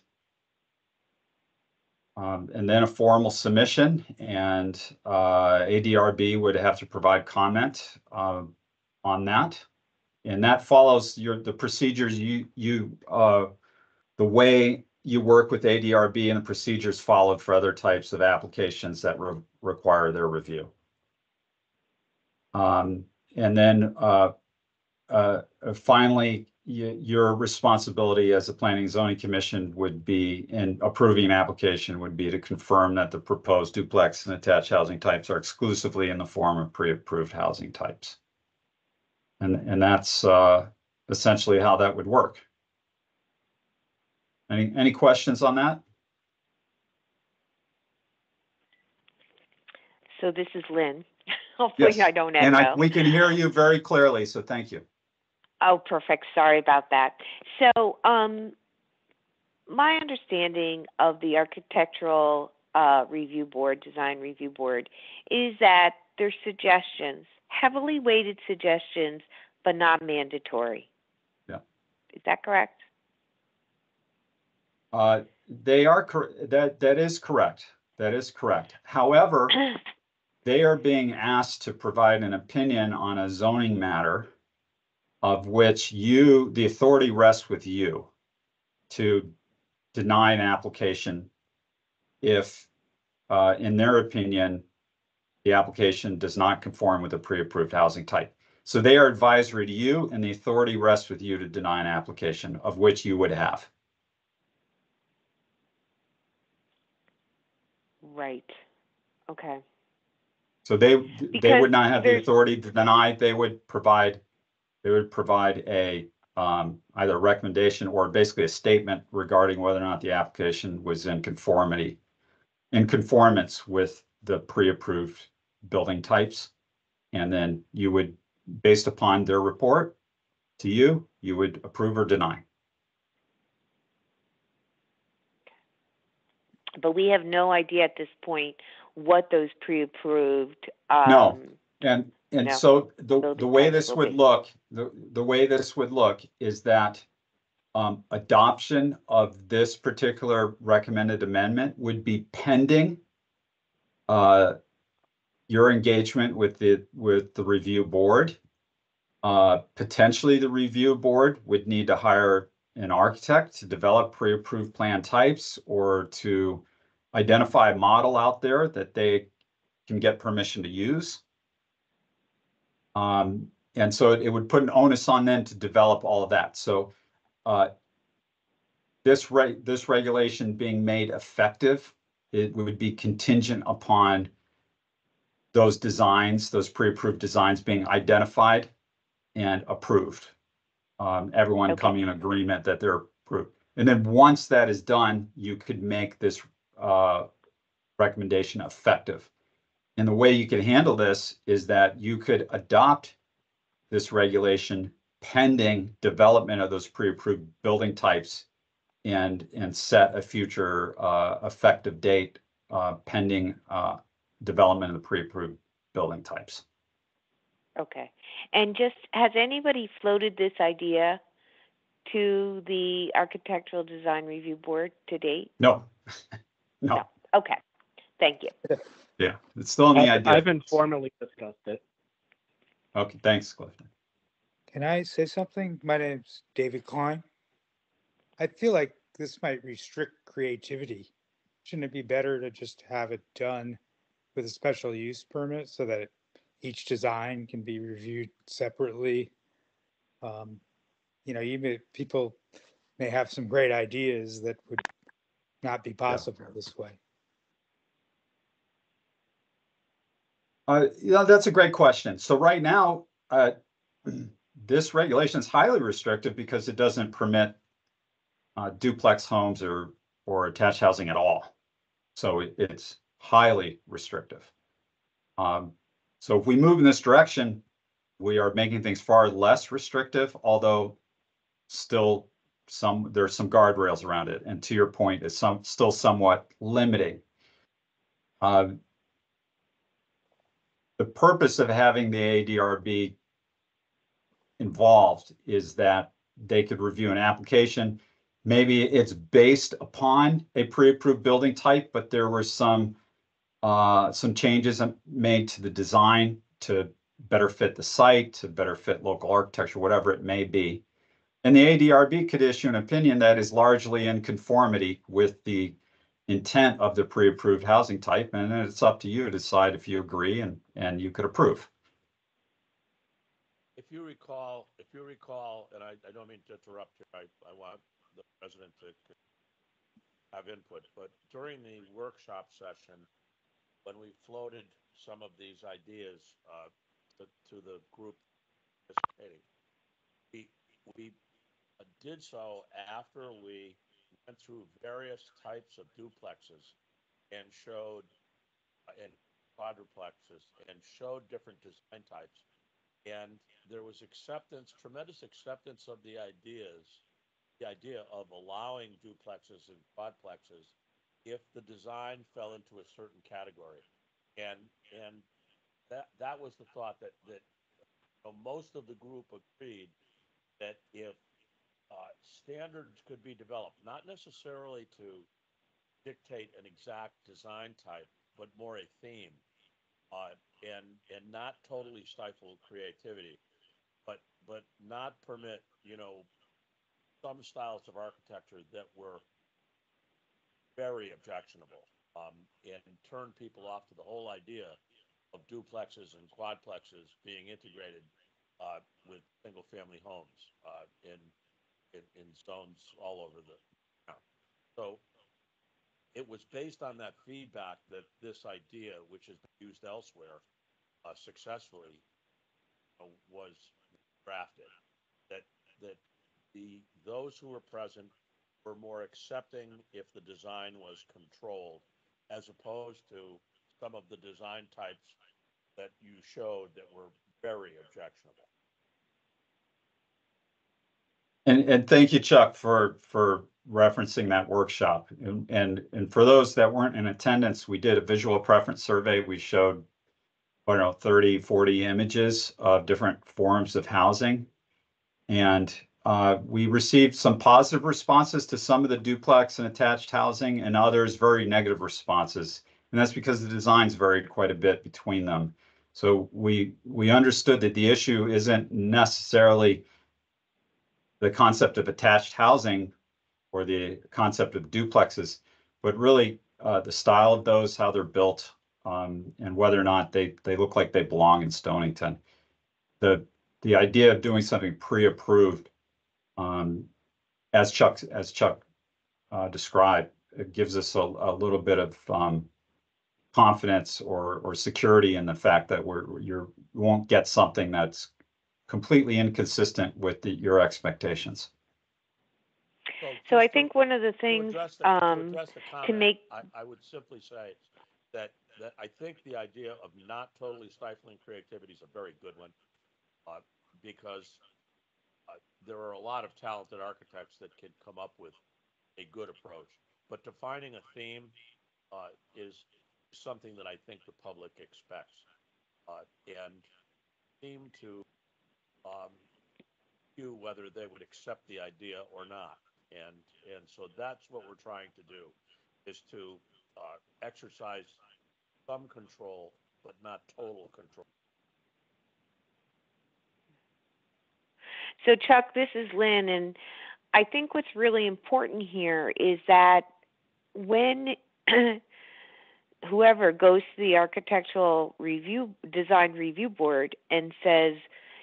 And then a formal submission, and ADRB would have to provide comment on that. And that follows the procedures the way you work with ADRB and the procedures followed for other types of applications that require their review. And then finally, your responsibility as a Planning and Zoning Commission would be, in approving an application, would be to confirm that the proposed duplex and attached housing types are exclusively in the form of pre-approved housing types. And that's essentially how that would work. Any questions on that? So this is Lynn. Hopefully Yes. I don't echo. And we can hear you very clearly, so thank you. Oh, perfect. Sorry about that. So my understanding of the Architectural Review Board, Design Review Board, is that there's suggestions, heavily weighted suggestions, but not mandatory. Yeah. Is that correct? They are correct. That is correct. That is correct. However, they are being asked to provide an opinion on a zoning matter of which the authority rests with you to deny an application if, in their opinion, the application does not conform with a pre-approved housing type. So they are advisory to you, and the authority rests with you to deny an application of which you would have. Right. Okay. So they would not have the authority to deny. They would provide a either a recommendation or basically a statement regarding whether or not the application was in conformance with the pre-approved building types. And then you would, based upon their report to you, you would approve or deny. But we have no idea at this point what those pre-approved No. And no. so the way types this will would be. look, the way this would look is that adoption of this particular recommended amendment would be pending your engagement with the review board. Potentially the review board would need to hire an architect to develop pre-approved plan types or to identify a model out there that they can get permission to use. And so it would put an onus on them to develop all of that. So this regulation being made effective, it would be contingent upon those designs, those pre-approved designs being identified and approved. Everyone coming in agreement that they're approved. And then once that is done, you could make this recommendation effective. And the way you can handle this is that you could adopt this regulation pending development of those pre-approved building types and set a future effective date pending development of the pre-approved building types. Okay. And just, has anybody floated this idea to the Architectural Design Review Board to date? No, no. No. Okay. Thank you. Yeah, it's still in the idea. I've informally discussed it. Okay, thanks, Clifton. Can I say something? My name's David Klein. I feel like this might restrict creativity. Shouldn't it be better to just have it done with a special use permit so that each design can be reviewed separately? Even people may have some great ideas that would not be possible this way. That's a great question. So right now, this regulation is highly restrictive because it doesn't permit duplex homes or attached housing at all. So it's highly restrictive. So if we move in this direction, we are making things far less restrictive, although still there's some guardrails around it. And to your point, it's still somewhat limiting. The purpose of having the ADRB involved is that they could review an application. Maybe it's based upon a pre-approved building type, but there were some changes made to the design to better fit the site, to better fit local architecture, whatever it may be. And the ADRB could issue an opinion that is largely in conformity with the intent of the pre-approved housing type, and then it's up to you to decide if you agree and you could approve. If you recall, and I don't mean to interrupt you, I want the president to have input, but during the workshop session, when we floated some of these ideas to the group participating, we did so after we went through various types of duplexes and showed and quadruplexes and showed different design types. And there was tremendous acceptance of the idea of allowing duplexes and quadplexes if the design fell into a certain category. And that was the thought that most of the group agreed that if standards could be developed, not necessarily to dictate an exact design type, but more a theme, and not totally stifle creativity, but not permit some styles of architecture that were very objectionable, and turn people off to the whole idea of duplexes and quadplexes being integrated with single-family homes in zones all over the town. So it was based on that feedback that this idea, which is used elsewhere successfully, was drafted. That those who were present were more accepting if the design was controlled, as opposed to some of the design types that you showed that were very objectionable. And thank you, Chuck, for referencing that workshop. And for those that weren't in attendance, we did a visual preference survey. We showed, 30, 40 images of different forms of housing. And we received some positive responses to some of the duplex and attached housing, and others very negative responses. And that's because the designs varied quite a bit between them. So we understood that the issue isn't necessarily the concept of attached housing or the concept of duplexes, but really the style of those, how they're built, and whether or not they look like they belong in Stonington. The idea of doing something pre-approved, as Chuck described, it gives us a little bit of confidence or security in the fact that you won't get something that's completely inconsistent with your expectations. So I think one of the things to make I would simply say that I think the idea of not totally stifling creativity is a very good one, because there are a lot of talented architects that can come up with a good approach. But defining a theme is something that I think the public expects, and seem to view whether they would accept the idea or not. And so that's what we're trying to do, is to exercise some control, but not total control. So Chuck, this is Lynn, and I think what's really important here is that when whoever goes to the architectural design review board and says,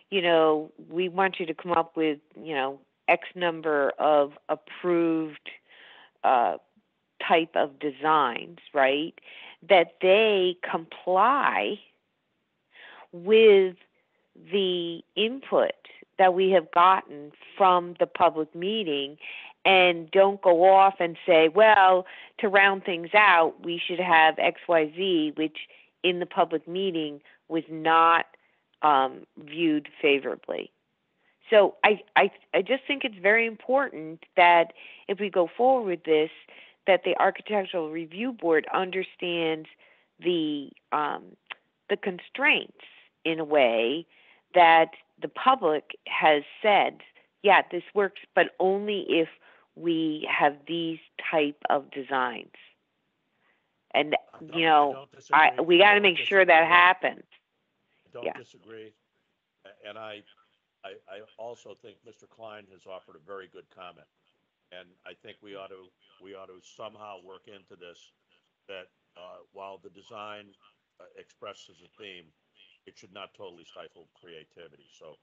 you know, we want you to come up with, you know, X number of approved type of designs, right? That they comply with the input that we have gotten from the public meeting, and don't go off and say, well, to round things out, we should have XYZ, which in the public meeting was not viewed favorably. So I just think it's very important that if we go forward with this, that the Architectural Review Board understands the constraints in a way that the public has said, yeah, this works, but only if we have these type of designs. And you know, we got to make sure that happens. I don't disagree, and I also think Mr. Klein has offered a very good comment, and I think we ought to somehow work into this that while the design expresses a theme, it should not totally stifle creativity. So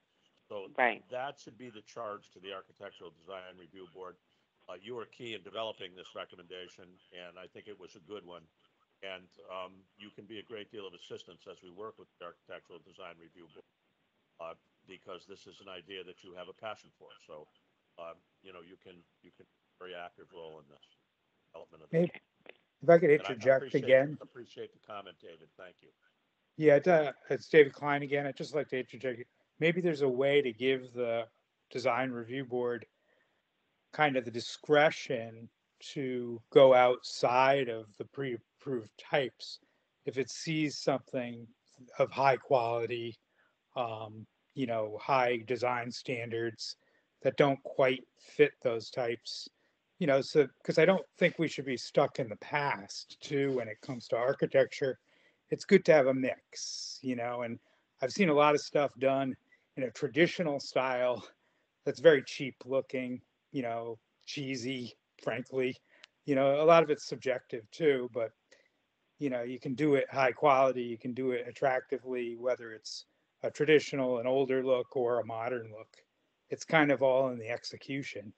right. That should be the charge to the Architectural Design Review Board. You were key in developing this recommendation, and I think it was a good one. And you can be a great deal of assistance as we work with the Architectural Design Review Board, because this is an idea that you have a passion for. So, you know, you can very active role in this development of this. If I could interject again. Appreciate the comment, David. Thank you. Yeah, it's David Klein again. I'd just like to interject. Maybe there's a way to give the design review board kind of the discretion to go outside of the pre-approved types if it sees something of high quality, you know, high design standards that don't quite fit those types, you know, so because I don't think we should be stuck in the past too when it comes to architecture. It's good to have a mix, you know, and I've seen a lot of stuff done in a traditional style that's very cheap looking, you know, cheesy, frankly. You know, a lot of it's subjective too, but, you know, you can do it high quality, you can do it attractively, whether it's a traditional, an older look or a modern look. It's kind of all in the execution.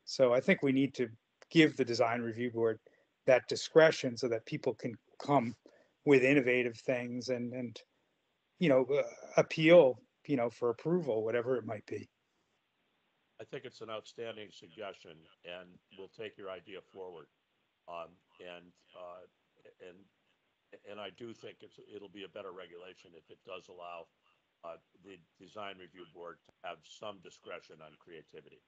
So I think we need to give the design review board that discretion so that people can come with innovative things and you know, appeal, you know, for approval, whatever it might be. I think it's an outstanding suggestion, and we'll take your idea forward. And I do think it'll be a better regulation if it does allow the design review board to have some discretion on creativity.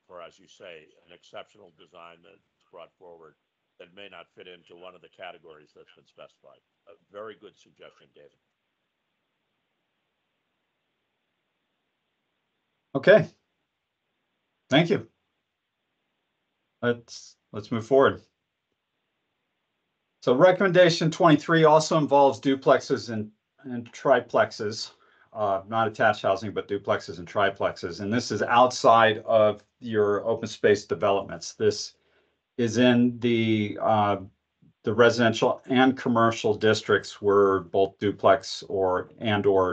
For, as you say, an exceptional design that's brought forward that may not fit into one of the categories that's been specified. A very good suggestion, David. Okay. Thank you. Let's move forward. So recommendation 23 also involves duplexes and triplexes, not attached housing, but duplexes and triplexes. And this is outside of your open space developments. This is in the residential and commercial districts where both duplex or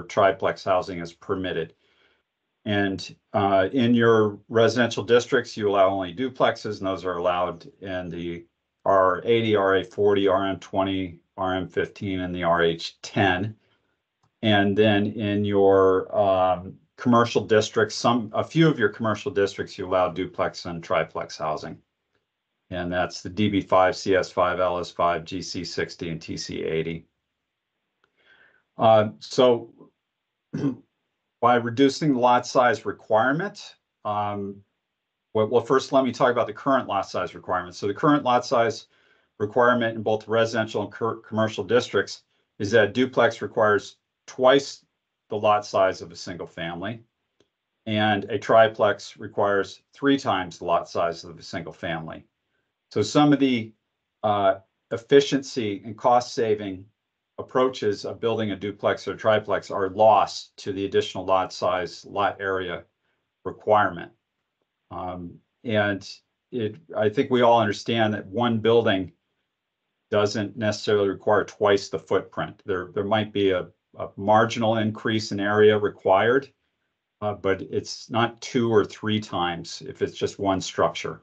triplex housing is permitted. And in your residential districts, you allow only duplexes, and those are allowed in the R80, RA40, RM20, RM15, and the RH10. And then in your commercial districts, a few of your commercial districts, you allow duplex and triplex housing. And that's the DB5, CS5, LS5, GC60, and TC80. So by reducing the lot size requirement, well, first let me talk about the current lot size requirement. So the current lot size requirement in both residential and commercial districts is that a duplex requires twice the lot size of a single family, and a triplex requires 3 times the lot size of a single family. So some of the efficiency and cost saving approaches of building a duplex or triplex are lost to the additional lot size, lot area requirement. And I think we all understand that one building doesn't necessarily require twice the footprint. There might be a marginal increase in area required, but it's not 2 or 3 times if it's just one structure.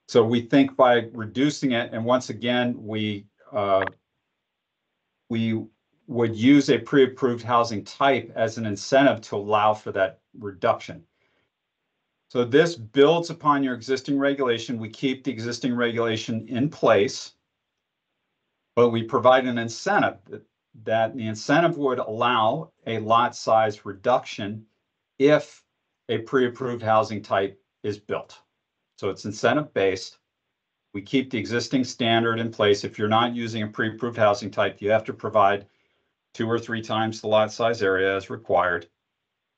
So we think by reducing it, and once again, we would use a pre-approved housing type as an incentive to allow for that reduction. So this builds upon your existing regulation. We keep the existing regulation in place, but we provide an incentive that the incentive would allow a lot size reduction if a pre-approved housing type is built. So it's incentive based. We keep the existing standard in place. If you're not using a pre-approved housing type, you have to provide 2 or 3 times the lot size area as required.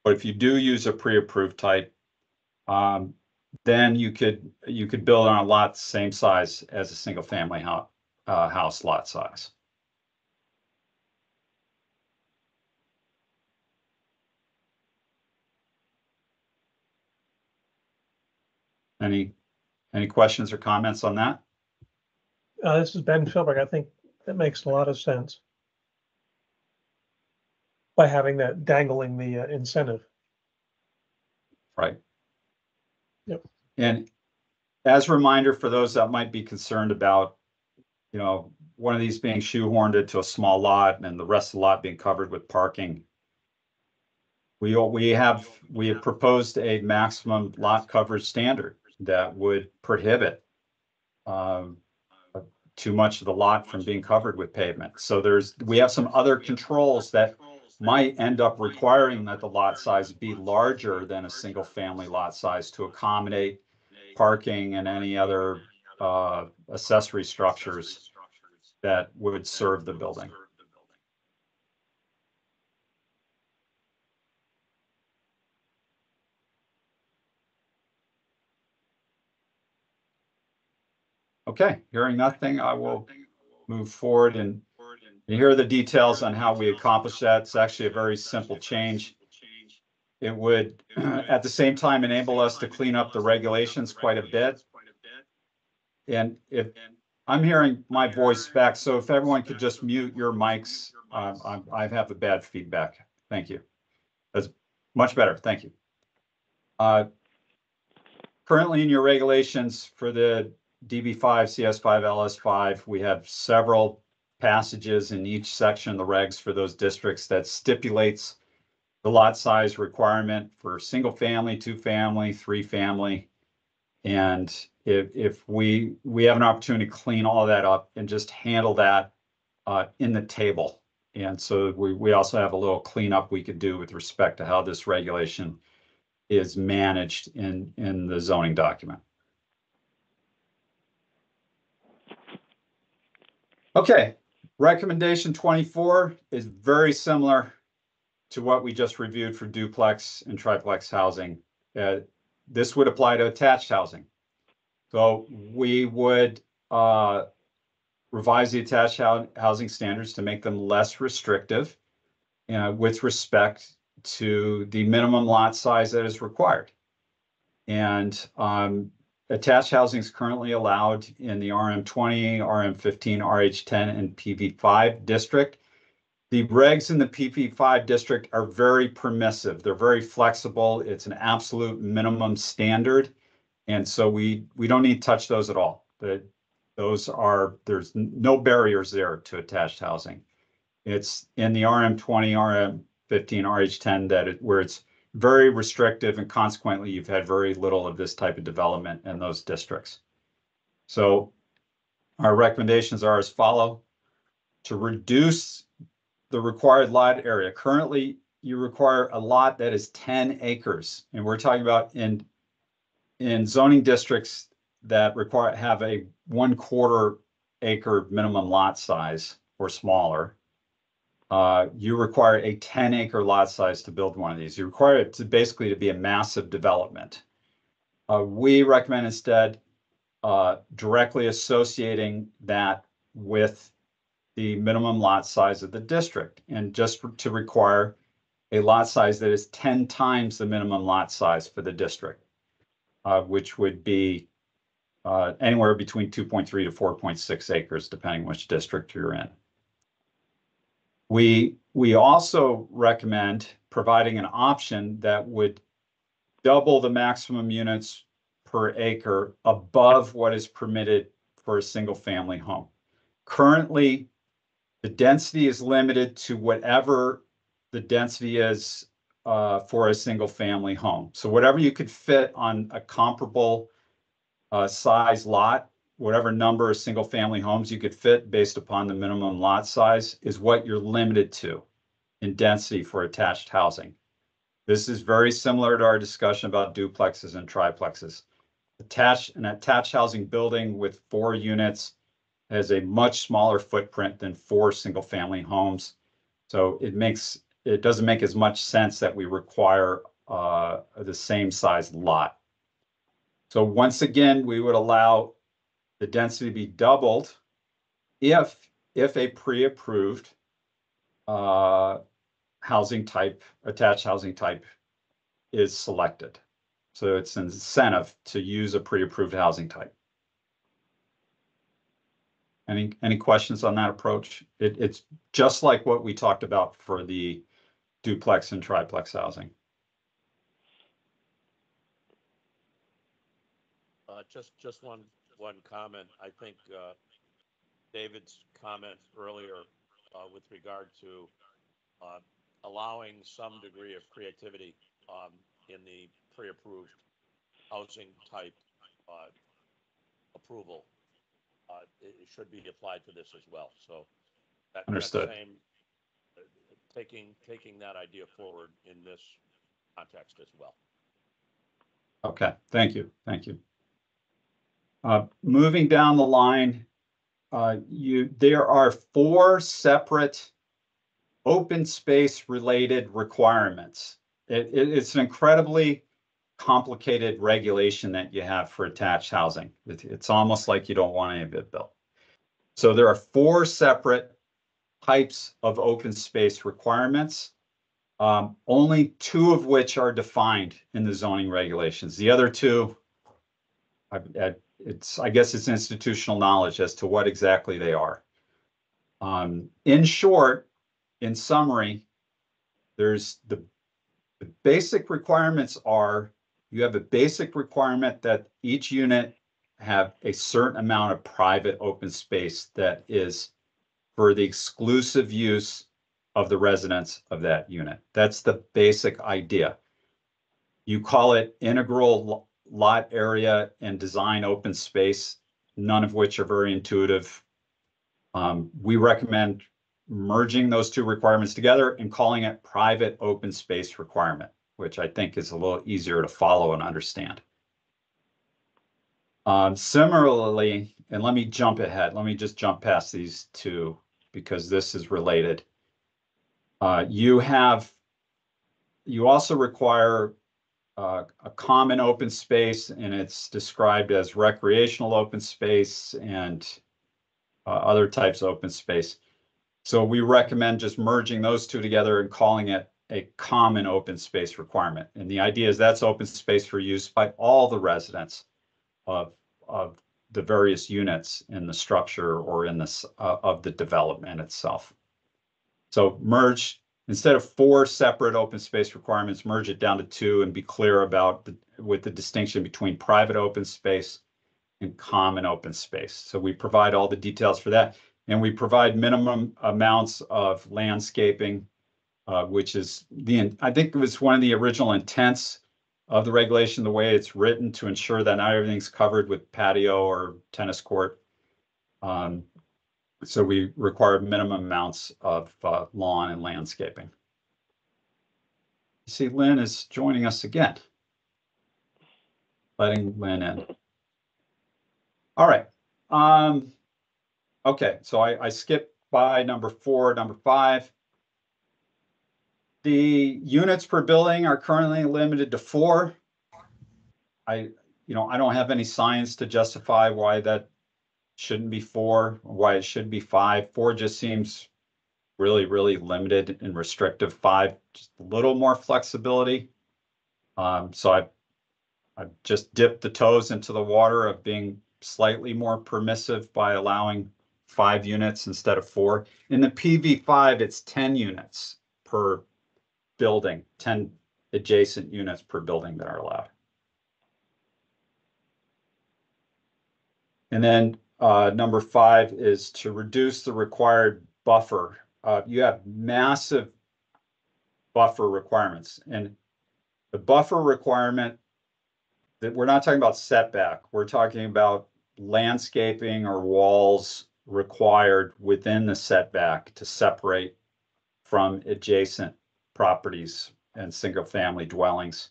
But if you do use a pre-approved type, then you could build on a lot the same size as a single family house lot size. Any questions or comments on that? This is Ben Philbrick. I think that makes a lot of sense by having that dangling the incentive. Right. Yep. And as a reminder for those that might be concerned about, one of these being shoehorned into a small lot and the rest of the lot being covered with parking, we have proposed a maximum lot coverage standard that would prohibit too much of the lot from being covered with pavement. So we have some other controls that might end up requiring that the lot size be larger than a single family lot size to accommodate parking and any other accessory structures that would serve the building. Okay, hearing nothing, I will move forward, and here are the details on how we accomplish that. It's actually a very simple change. It would, at the same time, enable us to clean up the regulations quite a bit. And if I'm hearing my voice back, so if everyone could just mute your mics, I have a bad feedback. Thank you. That's much better. Thank you. Currently in your regulations for the DB5, CS5, LS5, we have several passages in each section of the regs for those districts that stipulates the lot size requirement for single family, 2 family, 3 family. And if we have an opportunity to clean all of that up and just handle that in the table. And so we also have a little cleanup we could do with respect to how this regulation is managed in the zoning document. Okay, recommendation 24 is very similar to what we just reviewed for duplex and triplex housing. This would apply to attached housing. So we would revise the attached housing standards to make them less restrictive with respect to the minimum lot size that is required. And attached housing is currently allowed in the RM20, RM15, RH10, and PV5 district. The regs in the PV5 district are very permissive. They're very flexible. It's an absolute minimum standard. And so we don't need to touch those at all. There's no barriers there to attached housing. It's in the RM20, RM15, RH10 where it's very restrictive, and consequently you've had very little of this type of development in those districts. So our recommendations are as follow: to reduce the required lot area. Currently, you require a lot that is 10 acres, and we're talking about in zoning districts that have a 1/4 acre minimum lot size or smaller, you require a 10-acre lot size to build one of these. You require it to basically to be a massive development. We recommend instead directly associating that with the minimum lot size of the district, and just to require a lot size that is 10 times the minimum lot size for the district, which would be anywhere between 2.3 to 4.6 acres, depending which district you're in. We also recommend providing an option that would double the maximum units per acre above what is permitted for a single family home. Currently, the density is limited to whatever the density is for a single family home. So whatever you could fit on a comparable size lot, whatever number of single family homes you could fit based upon the minimum lot size is what you're limited to in density for attached housing. This is very similar to our discussion about duplexes and triplexes. An attached housing building with 4 units has a much smaller footprint than 4 single family homes. So it doesn't make as much sense that we require the same size lot. So once again, we would allow the density to be doubled if a pre-approved housing type, attached housing type is selected. So it's an incentive to use a pre-approved housing type. Any questions on that approach? It's just like what we talked about for the duplex and triplex housing. Just one comment. I think David's comment earlier with regard to allowing some degree of creativity in the pre-approved housing type approval, it should be applied to this as well. So that Understood. Same, taking that idea forward in this context as well. Okay, thank you. Moving down the line, there are 4 separate open space related requirements. It's an incredibly complicated regulation that you have for attached housing. It's almost like you don't want any of it built. So there are 4 separate types of open space requirements, only 2 of which are defined in the zoning regulations. The other 2, I guess it's institutional knowledge as to what exactly they are. In short, in summary, there's the basic requirements are, you have a basic requirement that each unit have a certain amount of private open space that is for the exclusive use of the residents of that unit. That's the basic idea. You call it integral lot area and design open space, none of which are very intuitive. We recommend merging those 2 requirements together and calling it private open space requirement, which I think is a little easier to follow and understand. Similarly, and let me jump ahead. Let me just jump past these 2 because this is related. You also require a common open space, and it's described as recreational open space and other types of open space. So we recommend just merging those 2 together and calling it a common open space requirement. And the idea is that's open space for use by all the residents of the various units in the structure or in this of the development itself. So merge, instead of 4 separate open space requirements, merge it down to 2 and be clear about with the distinction between private open space and common open space. So we provide all the details for that. And we provide minimum amounts of landscaping, which is I think it was one of the original intents of the regulation, the way it's written, to ensure that not everything's covered with patio or tennis court. So we require minimum amounts of lawn and landscaping. You see, Lynn is joining us again. Letting Lynn in. All right. Okay, so I skipped by number 4, number 5. The units per building are currently limited to 4. I don't have any science to justify why that shouldn't be 4, or why it should be 5. 4 just seems really, really limited and restrictive. 5, just a little more flexibility. So I've just dipped the toes into the water of being slightly more permissive by allowing 5 units instead of 4. In the PV5, it's 10 units per building, 10 adjacent units per building that are allowed. And then number 5 is to reduce the required buffer. You have massive buffer requirements, and the buffer requirement that we're not talking about setback, we're talking about landscaping or walls required within the setback to separate from adjacent properties and single family dwellings.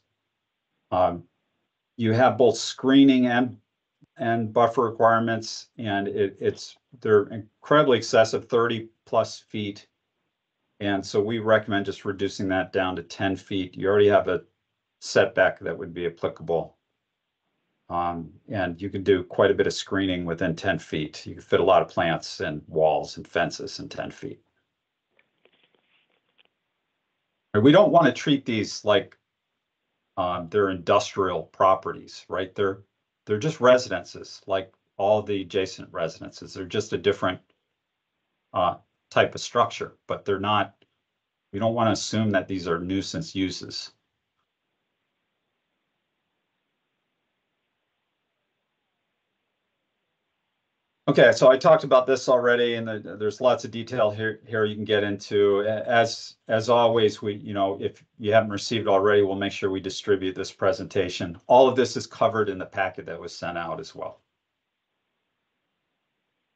You have both screening and buffer requirements, and they're incredibly excessive, 30 plus feet. And so we recommend just reducing that down to 10 feet. You already have a setback that would be applicable. And you can do quite a bit of screening within 10 feet. You can fit a lot of plants and walls and fences in 10 feet. We don't want to treat these like they're industrial properties, right? They're just residences, like all the adjacent residences. They're just a different type of structure, but they're not, we don't want to assume that these are nuisance uses. Okay, so I talked about this already, and there's lots of detail here you can get into. As always, if you haven't received already, we'll make sure we distribute this presentation. All of this is covered in the packet that was sent out as well.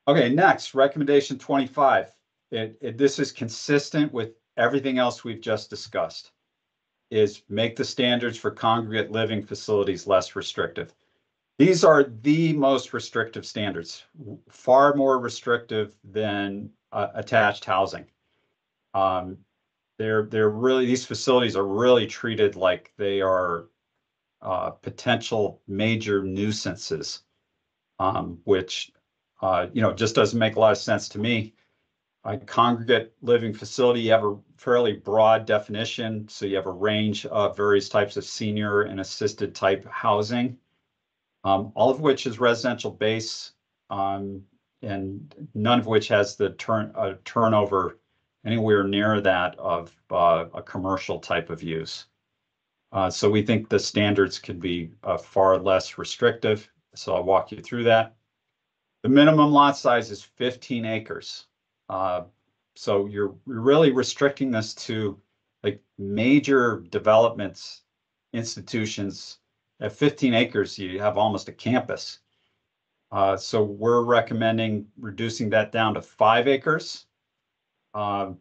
Okay, next, recommendation 25. This is consistent with everything else we've just discussed, is make the standards for congregate living facilities less restrictive. These are the most restrictive standards, far more restrictive than attached housing. These facilities are really treated like they are potential major nuisances, which just doesn't make a lot of sense to me. A congregate living facility, you have a fairly broad definition, so you have a range of various types of senior and assisted type housing. All of which is residential base, and none of which has the turnover anywhere near that of a commercial type of use. So we think the standards could be far less restrictive. So I'll walk you through that. The minimum lot size is 15 acres. So you're really restricting this to like major developments, institutions. At 15 acres, you have almost a campus. So we're recommending reducing that down to 5 acres. I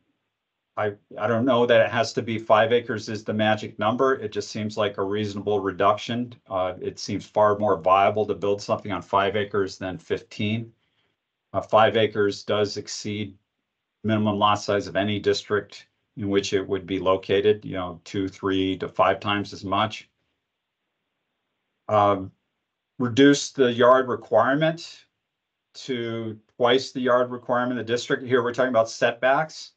don't know that it has to be 5 acres is the magic number. It just seems like a reasonable reduction. It seems far more viable to build something on 5 acres than 15. 5 acres does exceed minimum lot size of any district in which it would be located, 2, 3 to 5 times as much. Reduce the yard requirement to twice the yard requirement of the district. Here we're talking about setbacks.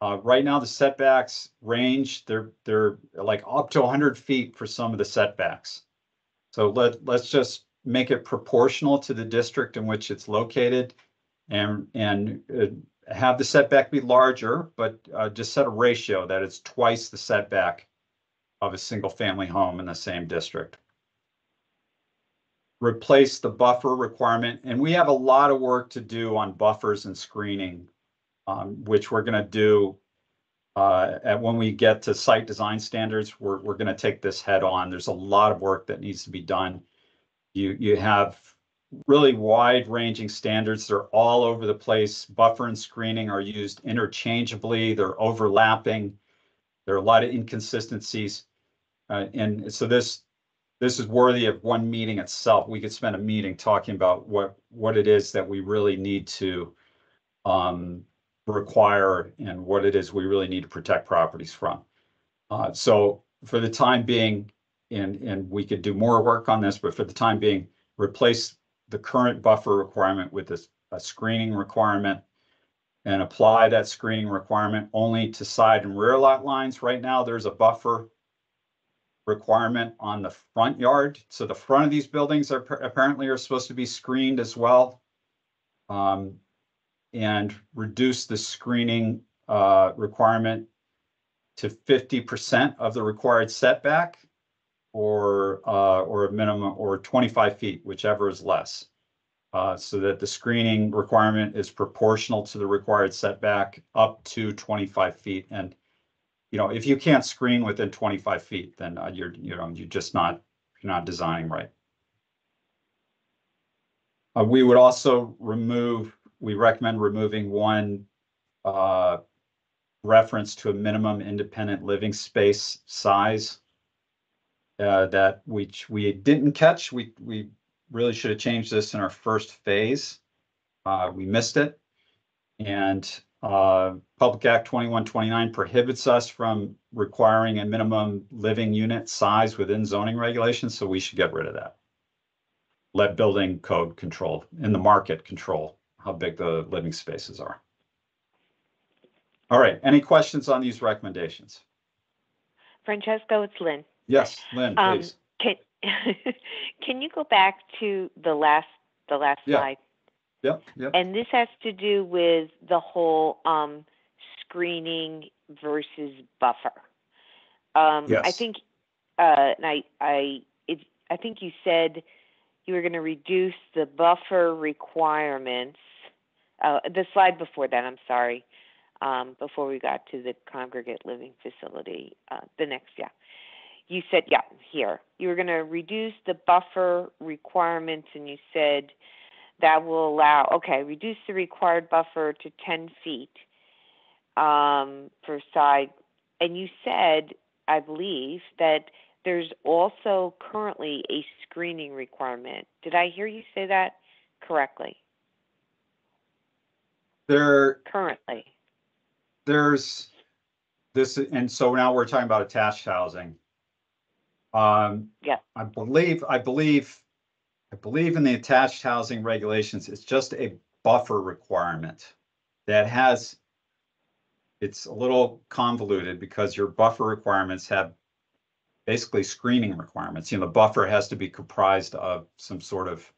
Right now the setbacks range, they're like up to 100 feet for some of the setbacks. So let's just make it proportional to the district in which it's located, and have the setback be larger, but just set a ratio that it's twice the setback of a single family home in the same district. Replace the buffer requirement. And we have a lot of work to do on buffers and screening, which we're going to do when we get to site design standards. We're going to take this head on. There's a lot of work that needs to be done. You have really wide ranging standards. They're all over the place. Buffer and screening are used interchangeably. They're overlapping. There are a lot of inconsistencies. And so this this is worthy of one meeting itself. We could spend a meeting talking about what it is that we really need to require and what it is we really need to protect properties from. So for the time being, and we could do more work on this, but for the time being, replace the current buffer requirement with a screening requirement and apply that screening requirement only to side and rear lot lines. Right now, there's a buffer requirement on the front yard. So the front of these buildings are apparently supposed to be screened as well. And reduce the screening requirement to 50% of the required setback, or a minimum, or 25 feet, whichever is less. So that the screening requirement is proportional to the required setback up to 25 feet. And, if you can't screen within 25 feet, then you're just not, you're not designing right. We would also we recommend removing one reference to a minimum independent living space size that which we didn't catch. We really should have changed this in our first phase. We missed it. And Public Act 2129 prohibits us from requiring a minimum living unit size within zoning regulations, so we should get rid of that. Let building code control and the market control how big the living spaces are. All right, any questions on these recommendations? Francesco, it's Lynn. Yes, Lynn, please. Can you go back to the last Yeah. slide? Yep. And this has to do with the whole screening versus buffer. Yes. I think, and I think you said you were going to reduce the buffer requirements. The slide before that, I'm sorry, before we got to the congregate living facility, the next, yeah. You said, yeah, here. You were going to reduce the buffer requirements, and you said that will allow, reduce the required buffer to 10 feet for side. And you said, I believe, that there's also currently a screening requirement. Did I hear you say that correctly? Currently. There's this, and so now we're talking about attached housing. Yeah. I believe in the attached housing regulations, it's just a buffer requirement that it's a little convoluted because your buffer requirements have basically screening requirements. The buffer has to be comprised of some sort of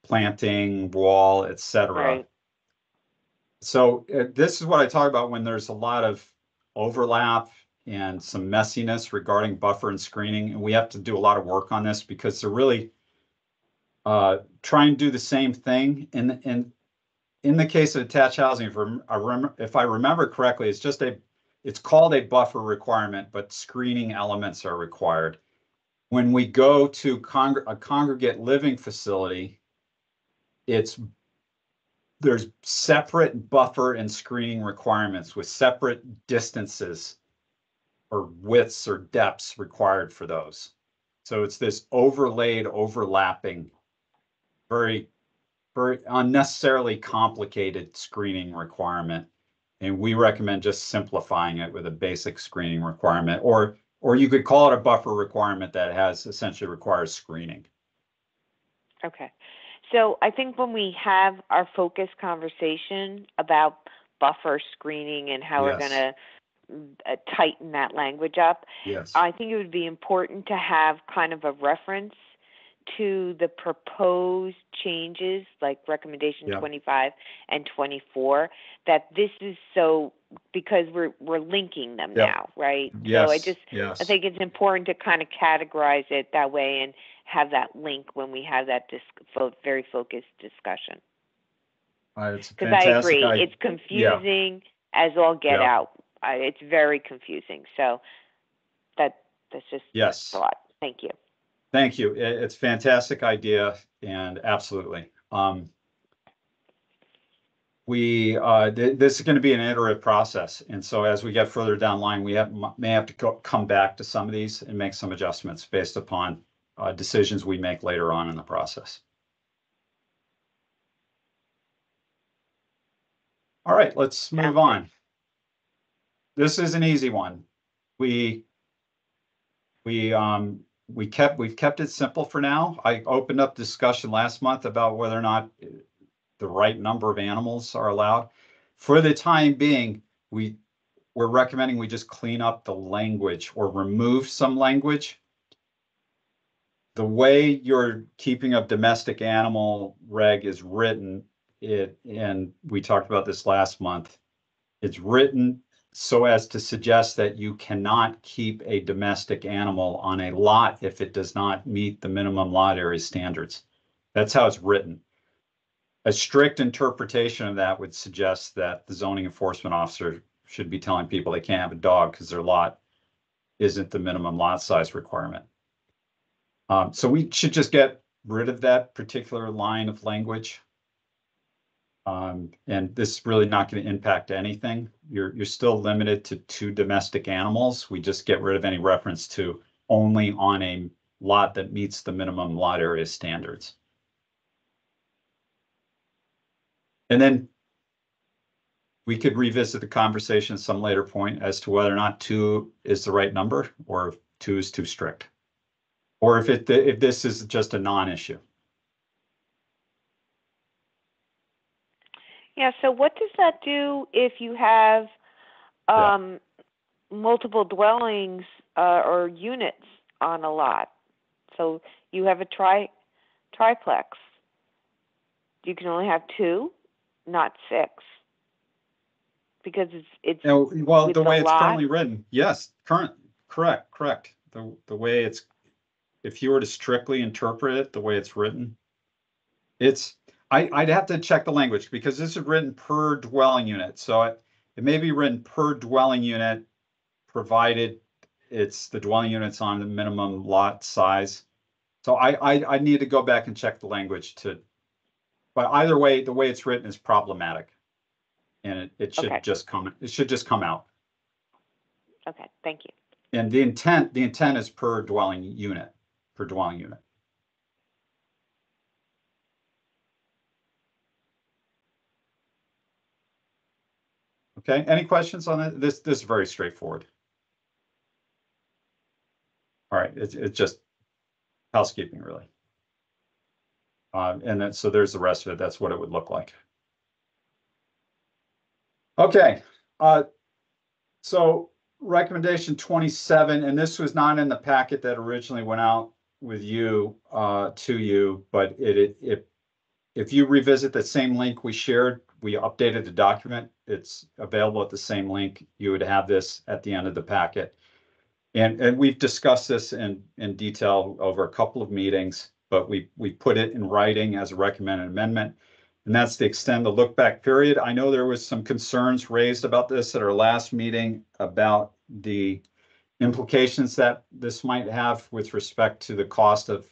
planting, wall, etc. Right. So this is what I talk about when there's a lot of overlap and some messiness regarding buffer and screening. And we have to do a lot of work on this because they're really trying to do the same thing. In the case of attached housing, if I remember correctly, it's called a buffer requirement, but screening elements are required. When we go to a congregate living facility, there's separate buffer and screening requirements with separate distances or widths or depths required for those. So it's this overlapping, very, very unnecessarily complicated screening requirement. And we recommend just simplifying it with a basic screening requirement, or you could call it a buffer requirement that essentially requires screening. Okay. So I think when we have our focus conversation about buffer screening and how we're going to tighten that language up, yes, I think it would be important to have kind of a reference to the proposed changes, like recommendation 25 and 24, that this is so, because we're linking them now, right? Yes. So I think it's important to kind of categorize it that way and have that link when we have that very focused discussion. Because I agree, it's confusing as all get out. It's very confusing. So that's just a lot. Thank you. Thank you. It's a fantastic idea, and absolutely. One this is going to be an iterative process. And so as we get further down the line, may have to come back to some of these and make some adjustments based upon decisions we make later on in the process. All right, let's move on. This is an easy one. We've kept it simple for now. I opened up discussion last month about whether or not the right number of animals are allowed. For the time being, we're recommending we just clean up the language or remove some language. The way your keeping of domestic animal reg is written, and we talked about this last month, it's written so as to suggest that you cannot keep a domestic animal on a lot if it does not meet the minimum lot area standards. That's how it's written. A strict interpretation of that would suggest that the zoning enforcement officer should be telling people they can't have a dog because their lot isn't the minimum lot size requirement. So we should just get rid of that particular line of language. And this is really not going to impact anything. You're still limited to 2 domestic animals. We just get rid of any reference to only on a lot that meets the minimum lot area standards. And then we could revisit the conversation at some later point as to whether or not 2 is the right number or if 2 is too strict, or if this is just a non-issue. Yeah, so what does that do if you have multiple dwellings or units on a lot? So you have a triplex. You can only have 2, not 6, because it's well, the way it's currently written, yes, correct. The way it's, if you were to strictly interpret it the way it's written, I'd have to check the language because this is written per dwelling unit. So it may be written per dwelling unit, provided it's the dwelling units on the minimum lot size. So I need to go back and check the language but either way, the way it's written is problematic, and it should just come out. Okay, thank you. And the intent is per dwelling unit. Okay, any questions on it? This is very straightforward. All right, it's just housekeeping, really. And then, so there's the rest of it. That's what it would look like. Okay, so recommendation 27, and this was not in the packet that originally went out with you to you, but if you revisit the same link we shared, we updated the document. It's available at the same link. You would have this at the end of the packet. And we've discussed this in detail over a couple of meetings, but we put it in writing as a recommended amendment. And that's to extend the look back period. I know there was some concerns raised about this at our last meeting about the implications that this might have with respect to the cost of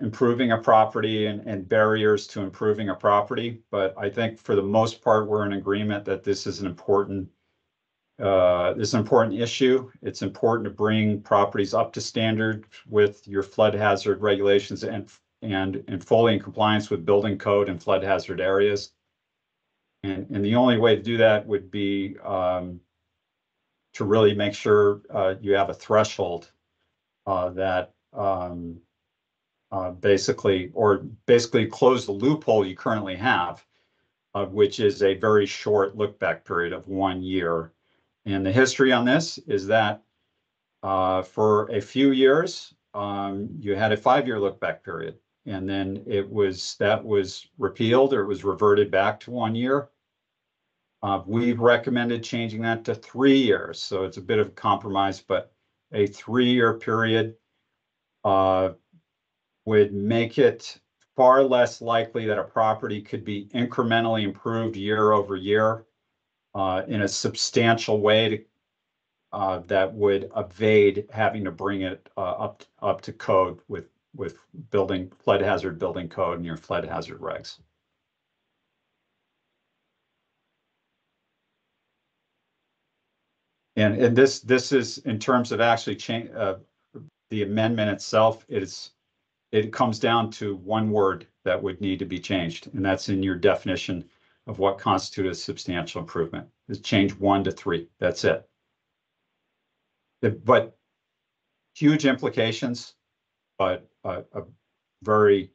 improving a property and barriers to improving a property. But I think for the most part, we're in agreement that this is an important issue. It's important to bring properties up to standard with your flood hazard regulations and fully in compliance with building code and flood hazard areas. And the only way to do that would be to really make sure you have a threshold that basically close the loophole you currently have, which is a very short look back period of 1 year. And the history on this is that for a few years, you had a 5-year look back period, and then that was repealed, or it was reverted back to 1 year. We've recommended changing that to 3 years. So it's a bit of a compromise, but a 3-year period would make it far less likely that a property could be incrementally improved year over year in a substantial way that would evade having to bring it up to code with flood hazard building code and your flood hazard regs. And this is in terms of actually change the amendment itself. It comes down to one word that would need to be changed, and that's in your definition of what constitutes a substantial improvement. Is change 1 to 3. That's it. But huge implications, but a very,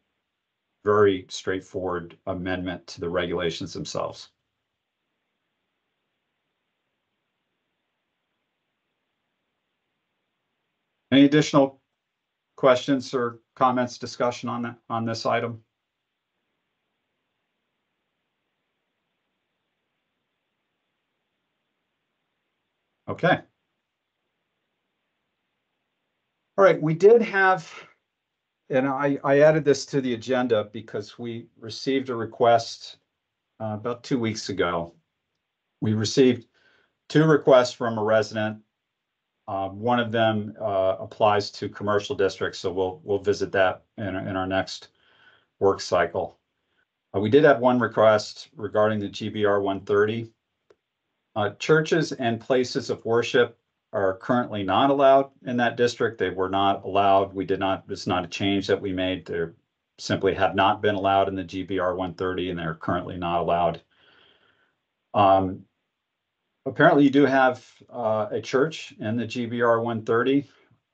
very straightforward amendment to the regulations themselves. Any additional questions or comments, discussion on this item? Okay. All right, we did have, and I added this to the agenda because we received a request about 2 weeks ago. We received 2 requests from a resident. One of them applies to commercial districts, so we'll visit that in our next work cycle. We did have one request regarding the GBR 130. Churches and places of worship are currently not allowed in that district. They were not allowed. It's not a change that we made. They simply have not been allowed in the GBR 130, and they're currently not allowed. Apparently you do have a church in the GBR 130,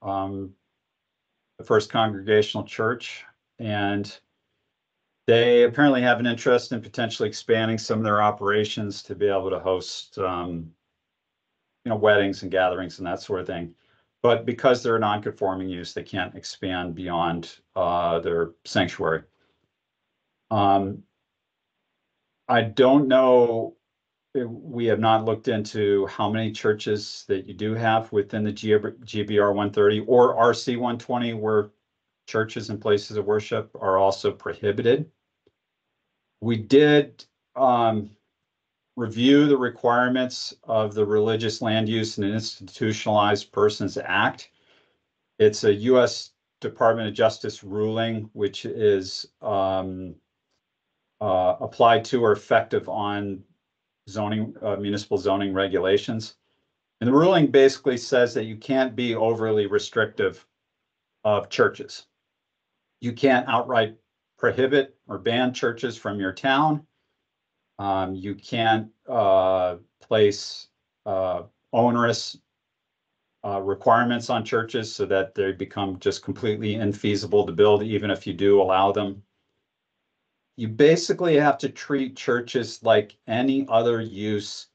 the First Congregational Church, and they apparently have an interest in potentially expanding some of their operations to be able to host weddings and gatherings and that sort of thing. But because they're a non-conforming use, they can't expand beyond their sanctuary. I don't know. We have not looked into how many churches that you do have within the GBR 130 or RC 120 where churches and places of worship are also prohibited. We did review the requirements of the Religious Land Use and Institutionalized Persons Act. It's a U.S. Department of Justice ruling, which is applied to or effective on zoning, municipal zoning regulations. And the ruling basically says that you can't be overly restrictive of churches. You can't outright prohibit or ban churches from your town. You can't place onerous requirements on churches so that they become just completely infeasible to build, even if you do allow them. You basically have to treat churches like any other use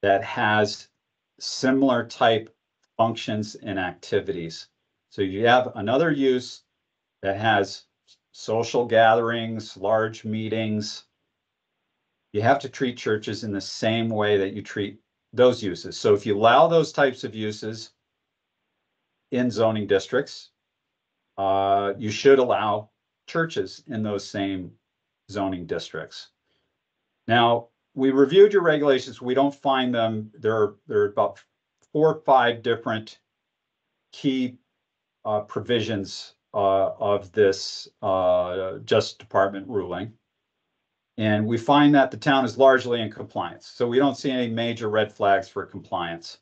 that has similar type functions and activities. So you have another use that has social gatherings, large meetings. You have to treat churches in the same way that you treat those uses. So if you allow those types of uses in zoning districts, you should allow churches in those same zoning districts. Now, we reviewed your regulations. We don't find them. There are about 4 or 5 different key provisions of this Justice Department ruling. And we find that the town is largely in compliance. So we don't see any major red flags for compliance.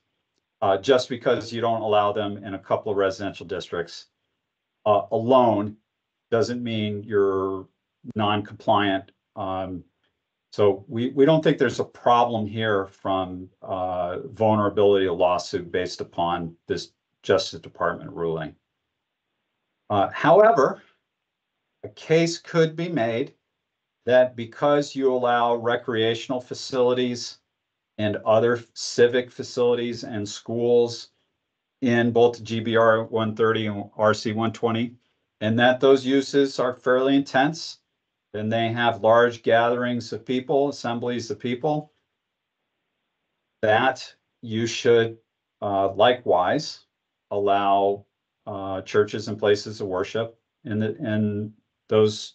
Just because you don't allow them in a couple of residential districts alone doesn't mean you're non-compliant. So we don't think there's a problem here from vulnerability to lawsuit based upon this Justice Department ruling. However, a case could be made that because you allow recreational facilities and other civic facilities and schools in both the GBR 130 and RC 120, and that those uses are fairly intense, then they have large gatherings of people, assemblies of people, that you should likewise allow churches and places of worship in those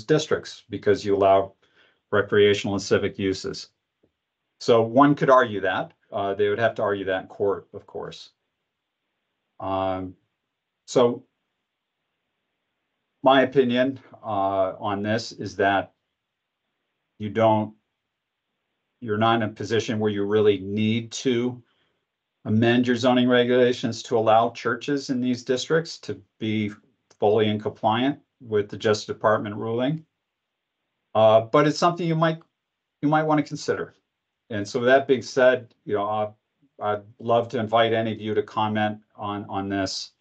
districts, because you allow recreational and civic uses. So one could argue that. They would have to argue that in court, of course. So my opinion on this is that you're not in a position where you really need to amend your zoning regulations to allow churches in these districts to be fully in compliant with the Justice Department ruling. But it's something you might want to consider. And so with that being said, I'd love to invite any of you to comment on this.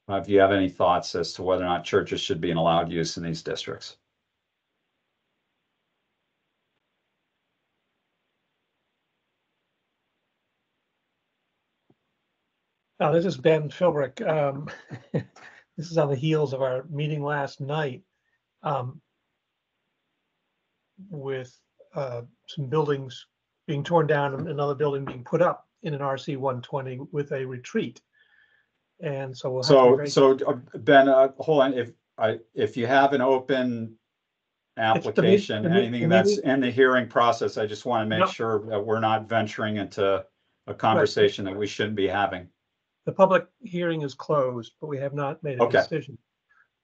If you have any thoughts as to whether or not churches should be in allowed use in these districts. This is Ben Philbrick. This is on the heels of our meeting last night with some buildings being torn down and another building being put up in an RC 120 with a retreat. And so we'll have to be very Ben, hold on. If you have an open application, anything that's in the hearing process, I just want to make sure that we're not venturing into a conversation that we shouldn't be having. The public hearing is closed, but we have not made a decision.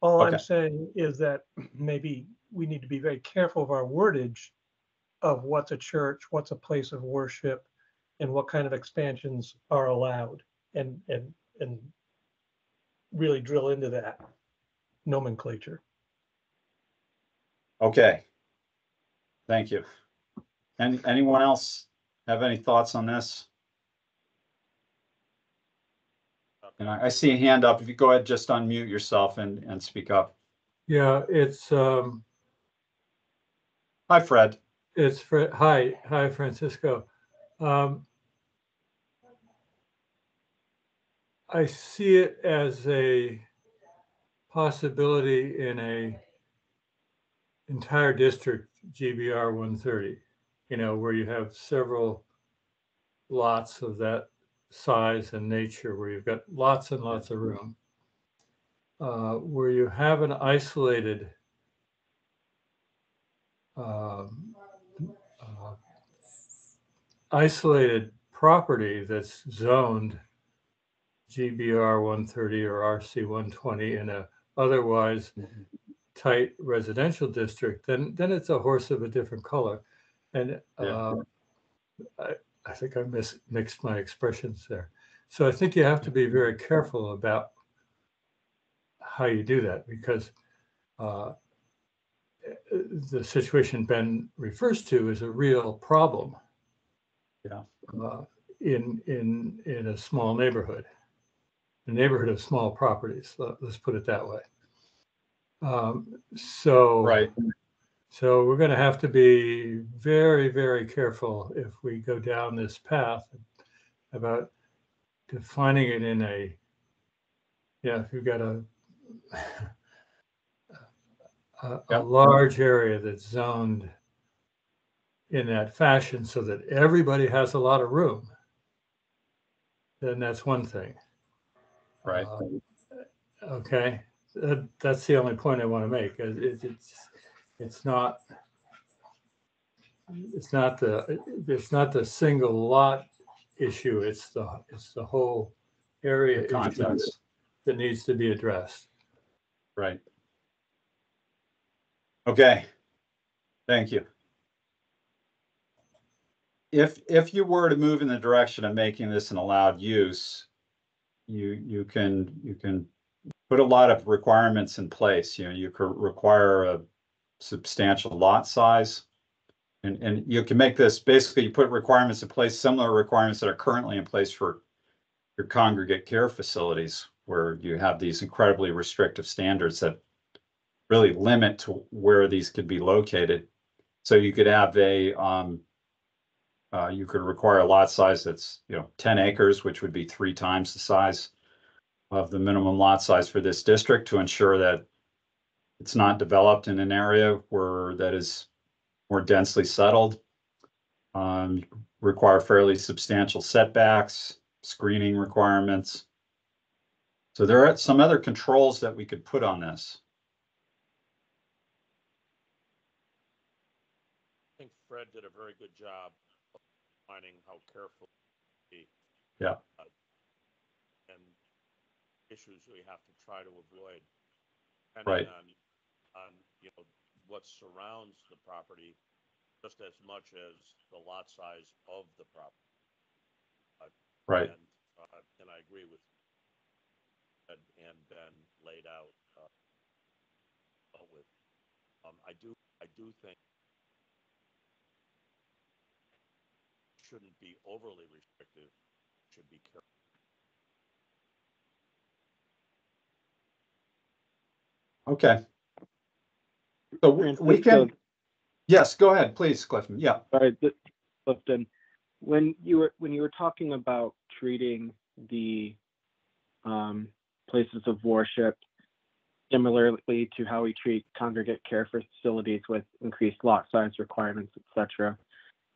All I'm saying is that maybe we need to be very careful of our wordage of what's a church, what's a place of worship, and what kind of expansions are allowed, and really drill into that nomenclature. Okay. Thank you. And anyone else have any thoughts on this? And I see a hand up. If you go ahead, just unmute yourself and speak up. Yeah, it's Hi, Fred. It's Fred. Hi, Francisco. I see it as a possibility in a entire district, GBR 130, where you have several lots of that size and nature, where you've got lots and lots of room, where you have an isolated property that's zoned GBR 130 or RC 120 in a otherwise tight residential district, then it's a horse of a different color. And I think I mixed my expressions there. So I think you have to be very careful about how you do that, because the situation Ben refers to is a real problem. Yeah. In a small neighborhood, a neighborhood of small properties. Let's put it that way. So we're going to have to be very, very careful if we go down this path about defining it in a, if you've got a large area that's zoned in that fashion so that everybody has a lot of room, then that's one thing. Right. Okay. That's the only point I want to make. It's not the single lot issue. It's the whole area issue that needs to be addressed. Right. Okay. Thank you. If you were to move in the direction of making this an allowed use, you can put a lot of requirements in place. You could require a substantial lot size, and you can make this, basically you put requirements in place, similar requirements that are currently in place for your congregate care facilities, where you have these incredibly restrictive standards that really limit to where these could be located. So you could have you could require a lot size that's 10 acres, which would be 3 times the size of the minimum lot size for this district, to ensure that it's not developed in an area that is more densely settled. Require fairly substantial setbacks, screening requirements. So there are some other controls that we could put on this. I think Fred did a very good job of finding how careful he, and issues we have to try to avoid, depending on what surrounds the property, just as much as the lot size of the property. Right. And and I agree with Ed and Ben laid out with. I do think shouldn't be overly restrictive. Should be careful. Okay. So we can, yes, go ahead, please, Clifton. Yeah. Sorry, Clifton. When you were talking about treating the places of worship similarly to how we treat congregate care facilities with increased lot size requirements, etc.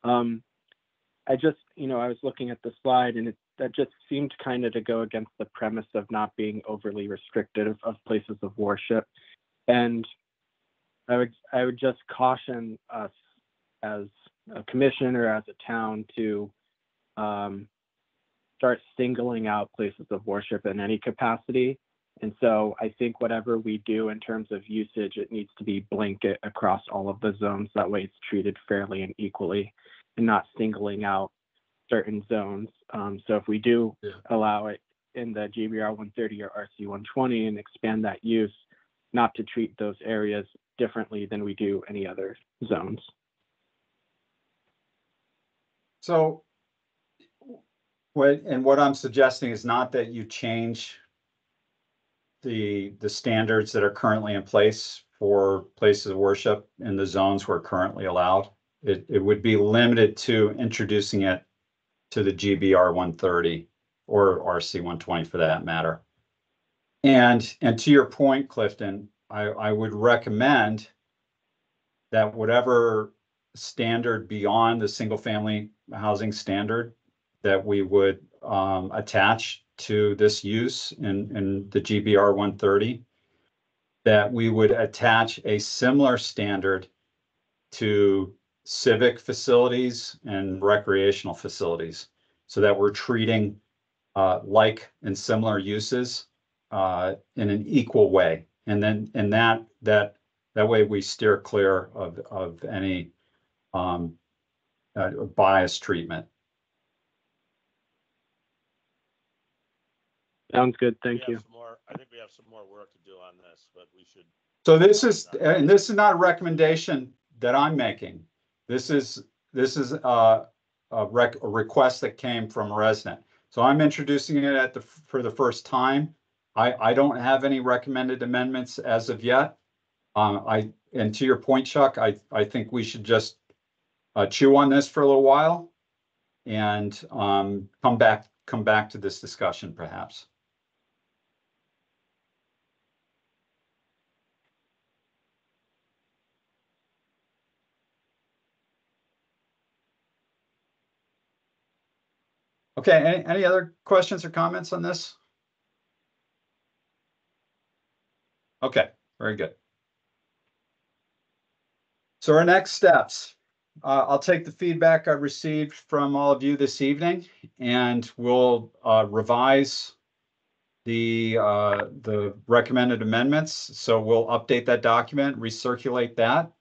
I just, I was looking at the slide, and that just seemed kind of to go against the premise of not being overly restrictive of places of worship. And I would just caution us as a commission or as a town to start singling out places of worship in any capacity. And so I think whatever we do in terms of usage, it needs to be blanket across all of the zones. That way it's treated fairly and equally and not singling out certain zones. So if we do allow it in the GBR 130 or RC 120 and expand that use, not to treat those areas differently than we do any other zones. So what I'm suggesting is not that you change the standards that are currently in place for places of worship in the zones where currently allowed. It would be limited to introducing it to the GBR 130 or RC 120 for that matter. And to your point, Clifton, I would recommend that whatever standard beyond the single family housing standard that we would attach to this use in the GBR 130, that we would attach a similar standard to civic facilities and recreational facilities, so that we're treating like and similar uses in an equal way. And then that way we steer clear of any bias treatment. Sounds good. Thank you. I think we have some more work to do on this, but we should. So this is not a recommendation that I'm making. This is a request that came from a resident. So I'm introducing it for the first time. I don't have any recommended amendments as of yet. And to your point, Chuck, I think we should just chew on this for a little while and come back to this discussion perhaps. Okay, any other questions or comments on this? Okay, very good. So our next steps, I'll take the feedback I received from all of you this evening, and we'll revise the recommended amendments. So we'll update that document, recirculate that.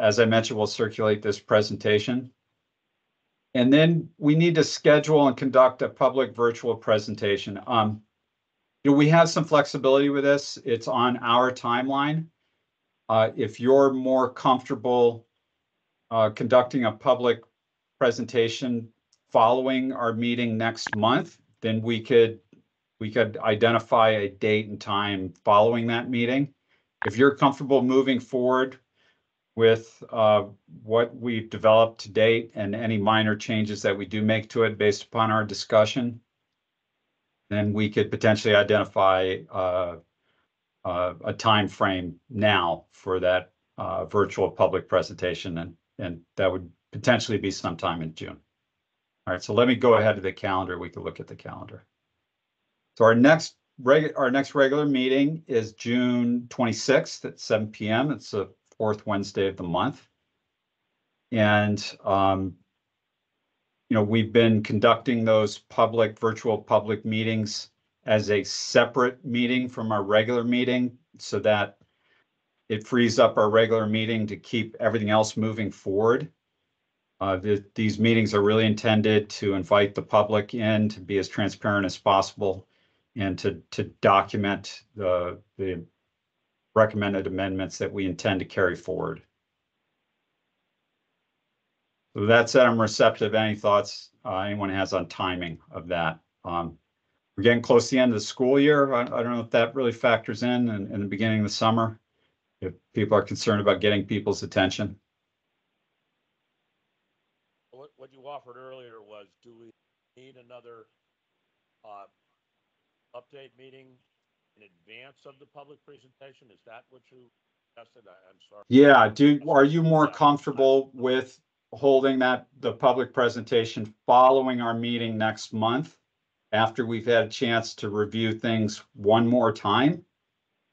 As I mentioned, we'll circulate this presentation. And then we need to schedule and conduct a public virtual presentation. We have some flexibility with this. It's on our timeline. If you're more comfortable conducting a public presentation following our meeting next month, then we could identify a date and time following that meeting. If you're comfortable moving forward with what we've developed to date and any minor changes that we do make to it based upon our discussion, then we could potentially identify a time frame now for that virtual public presentation, and that would potentially be sometime in June. All right, so let me go ahead to the calendar. We can look at the calendar. So our next regular meeting is June 26th at 7 p.m. It's the fourth Wednesday of the month. And, we've been conducting those virtual public meetings as a separate meeting from our regular meeting, so that it frees up our regular meeting to keep everything else moving forward. These meetings are really intended to invite the public in, to be as transparent as possible, and to document the recommended amendments that we intend to carry forward. So that said, I'm receptive to any thoughts anyone has on timing of that. We're getting close to the end of the school year. I don't know if that really factors in the beginning of the summer, if people are concerned about getting people's attention. What you offered earlier was, do we need another update meeting in advance of the public presentation? Is that what you suggested? I'm sorry. Yeah, are you more comfortable with holding the public presentation following our meeting next month, after we've had a chance to review things one more time?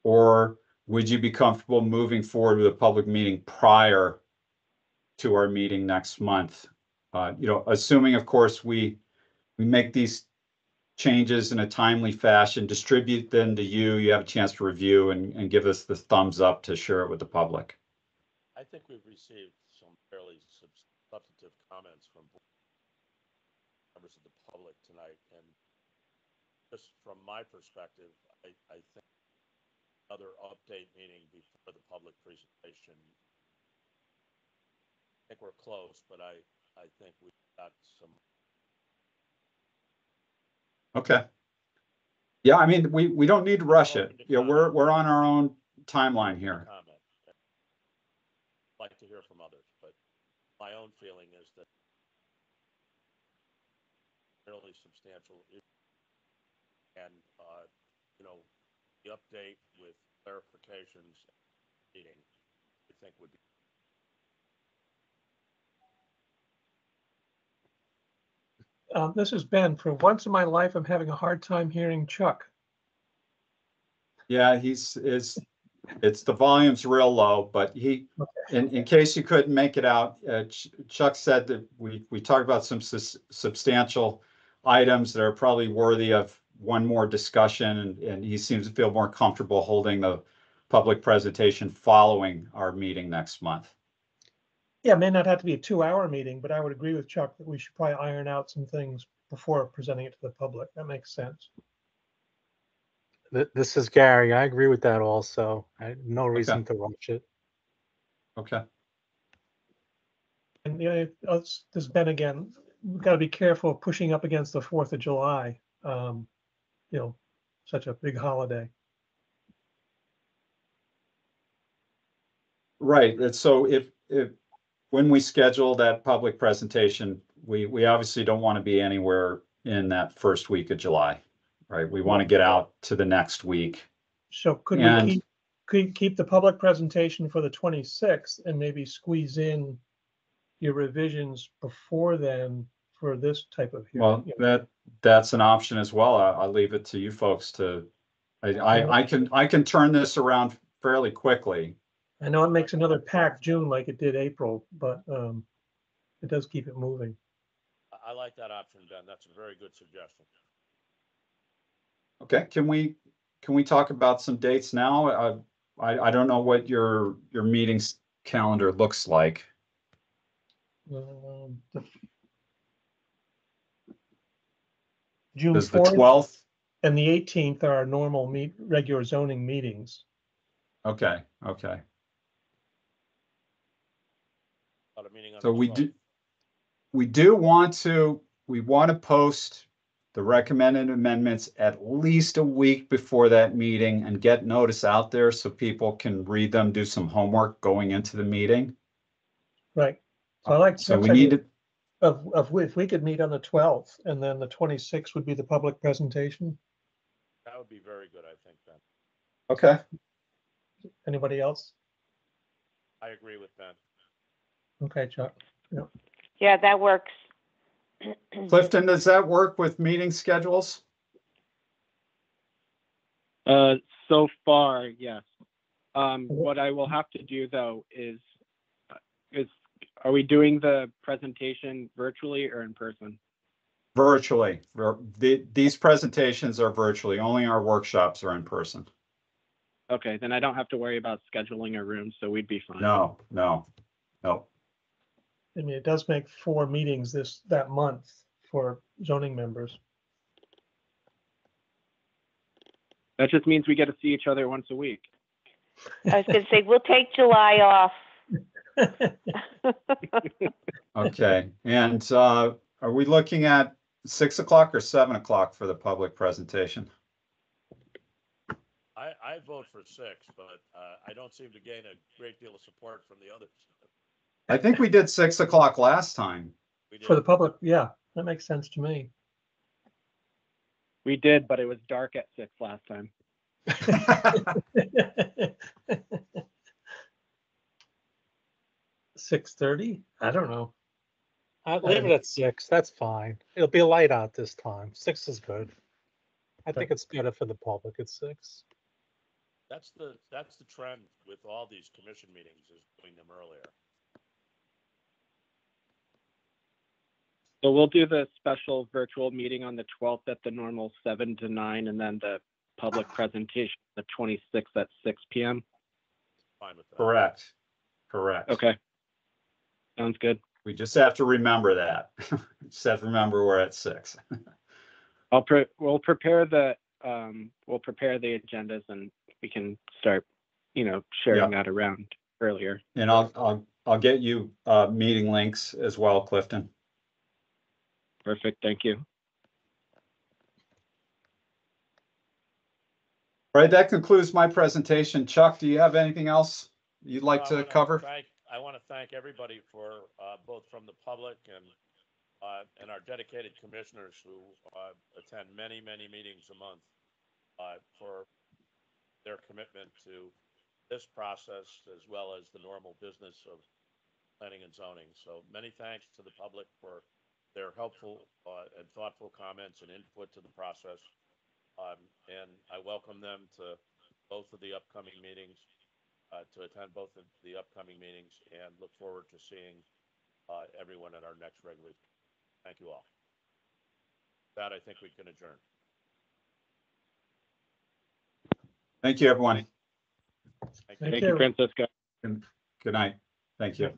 Or would you be comfortable moving forward with a public meeting prior to our meeting next month? Assuming, of course, we make these changes in a timely fashion, distribute them to you have a chance to review and give us the thumbs up to share it with the public. I think we've received some fairly substantive comments from members of the public tonight, and just from my perspective, I think another update meeting before the public presentation. I think we're close, but I think we've got some. Okay. Yeah, I mean, we don't need to rush it. We're on our own timeline here. I'd like to hear from others, but my own feeling is that fairly substantial issue, and the update with clarifications meeting, I think would be. This is Ben. For once in my life, I'm having a hard time hearing Chuck. Yeah, it's the volume's real low, but in case you couldn't make it out, Chuck said that we talked about some substantial items that are probably worthy of one more discussion, and he seems to feel more comfortable holding the public presentation following our meeting next month. Yeah, it may not have to be a 2-hour meeting, but I would agree with Chuck that we should probably iron out some things before presenting it to the public. That makes sense. This is Gary. I agree with that also. No reason to rush it. Okay. And this is Ben again. We've got to be careful of pushing up against the 4th of July. Such a big holiday. Right. And so if when we schedule that public presentation, we obviously don't want to be anywhere in that first week of July, right? We want to get out to the next week. So could we keep the public presentation for the 26th and maybe squeeze in your revisions before then for this type of hearing? Well, that's an option as well. I'll leave it to you folks to. I can turn this around fairly quickly. I know it makes another packed June like it did April, but it does keep it moving. I like that option, Ben. That's a very good suggestion. Okay, can we talk about some dates now? I don't know what your meetings calendar looks like. June Does the 4th 12th? and the 18th are our normal regular zoning meetings. Okay. So we want to post the recommended amendments at least a week before that meeting and get notice out there so people can read them, do some homework going into the meeting. Right. So I like. So we need to. If we could meet on the 12th and then the 26th would be the public presentation. That would be very good, I think, Ben. Okay. Anybody else? I agree with Ben. Okay, Chuck. Yeah, that works. Clifton, does that work with meeting schedules? So far, yes. What I will have to do though is are we doing the presentation virtually or in person? Virtually. These presentations are virtually. Only our workshops are in person. Okay, then I don't have to worry about scheduling a room, so we'd be fine. No. I mean, it does make 4 meetings that month for zoning members. That just means we get to see each other once a week. I was going to say, we'll take July off. Okay, and are we looking at 6 o'clock or 7 o'clock for the public presentation? I vote for 6, but I don't seem to gain a great deal of support from the others. I think we did 6 o'clock last time. We For the did. public, yeah, that makes sense to me. We did, but it was dark at 6 last time. 6:30? I don't know. Leave it at 6. That's fine. It'll be light out this time. 6 is good. I think it's better for the public at 6. That's the trend with all these commission meetings, is doing them earlier. So we'll do the special virtual meeting on the 12th at the normal 7 to 9, and then the public presentation the 26th at 6 p.m. Fine with that. Correct. Correct. Okay. Sounds good. We just have to remember that. Just have to remember we're at 6. We'll prepare the agendas, and we can start, sharing that around earlier. And I'll get you meeting links as well, Clifton. Perfect. Thank you. All right, that concludes my presentation. Chuck, do you have anything else you'd like to cover? I want to thank everybody for both from the public and our dedicated commissioners who attend many meetings a month for their commitment to this process as well as the normal business of planning and zoning. So many thanks to the public for their helpful and thoughtful comments and input to the process. And I welcome them to both of the upcoming meetings, to attend both of the upcoming meetings, and look forward to seeing everyone at our next regular. Thank you all. With that, I think we can adjourn. Thank you, everyone. Thank you. Thank you, Francisco. Good night. Thank you.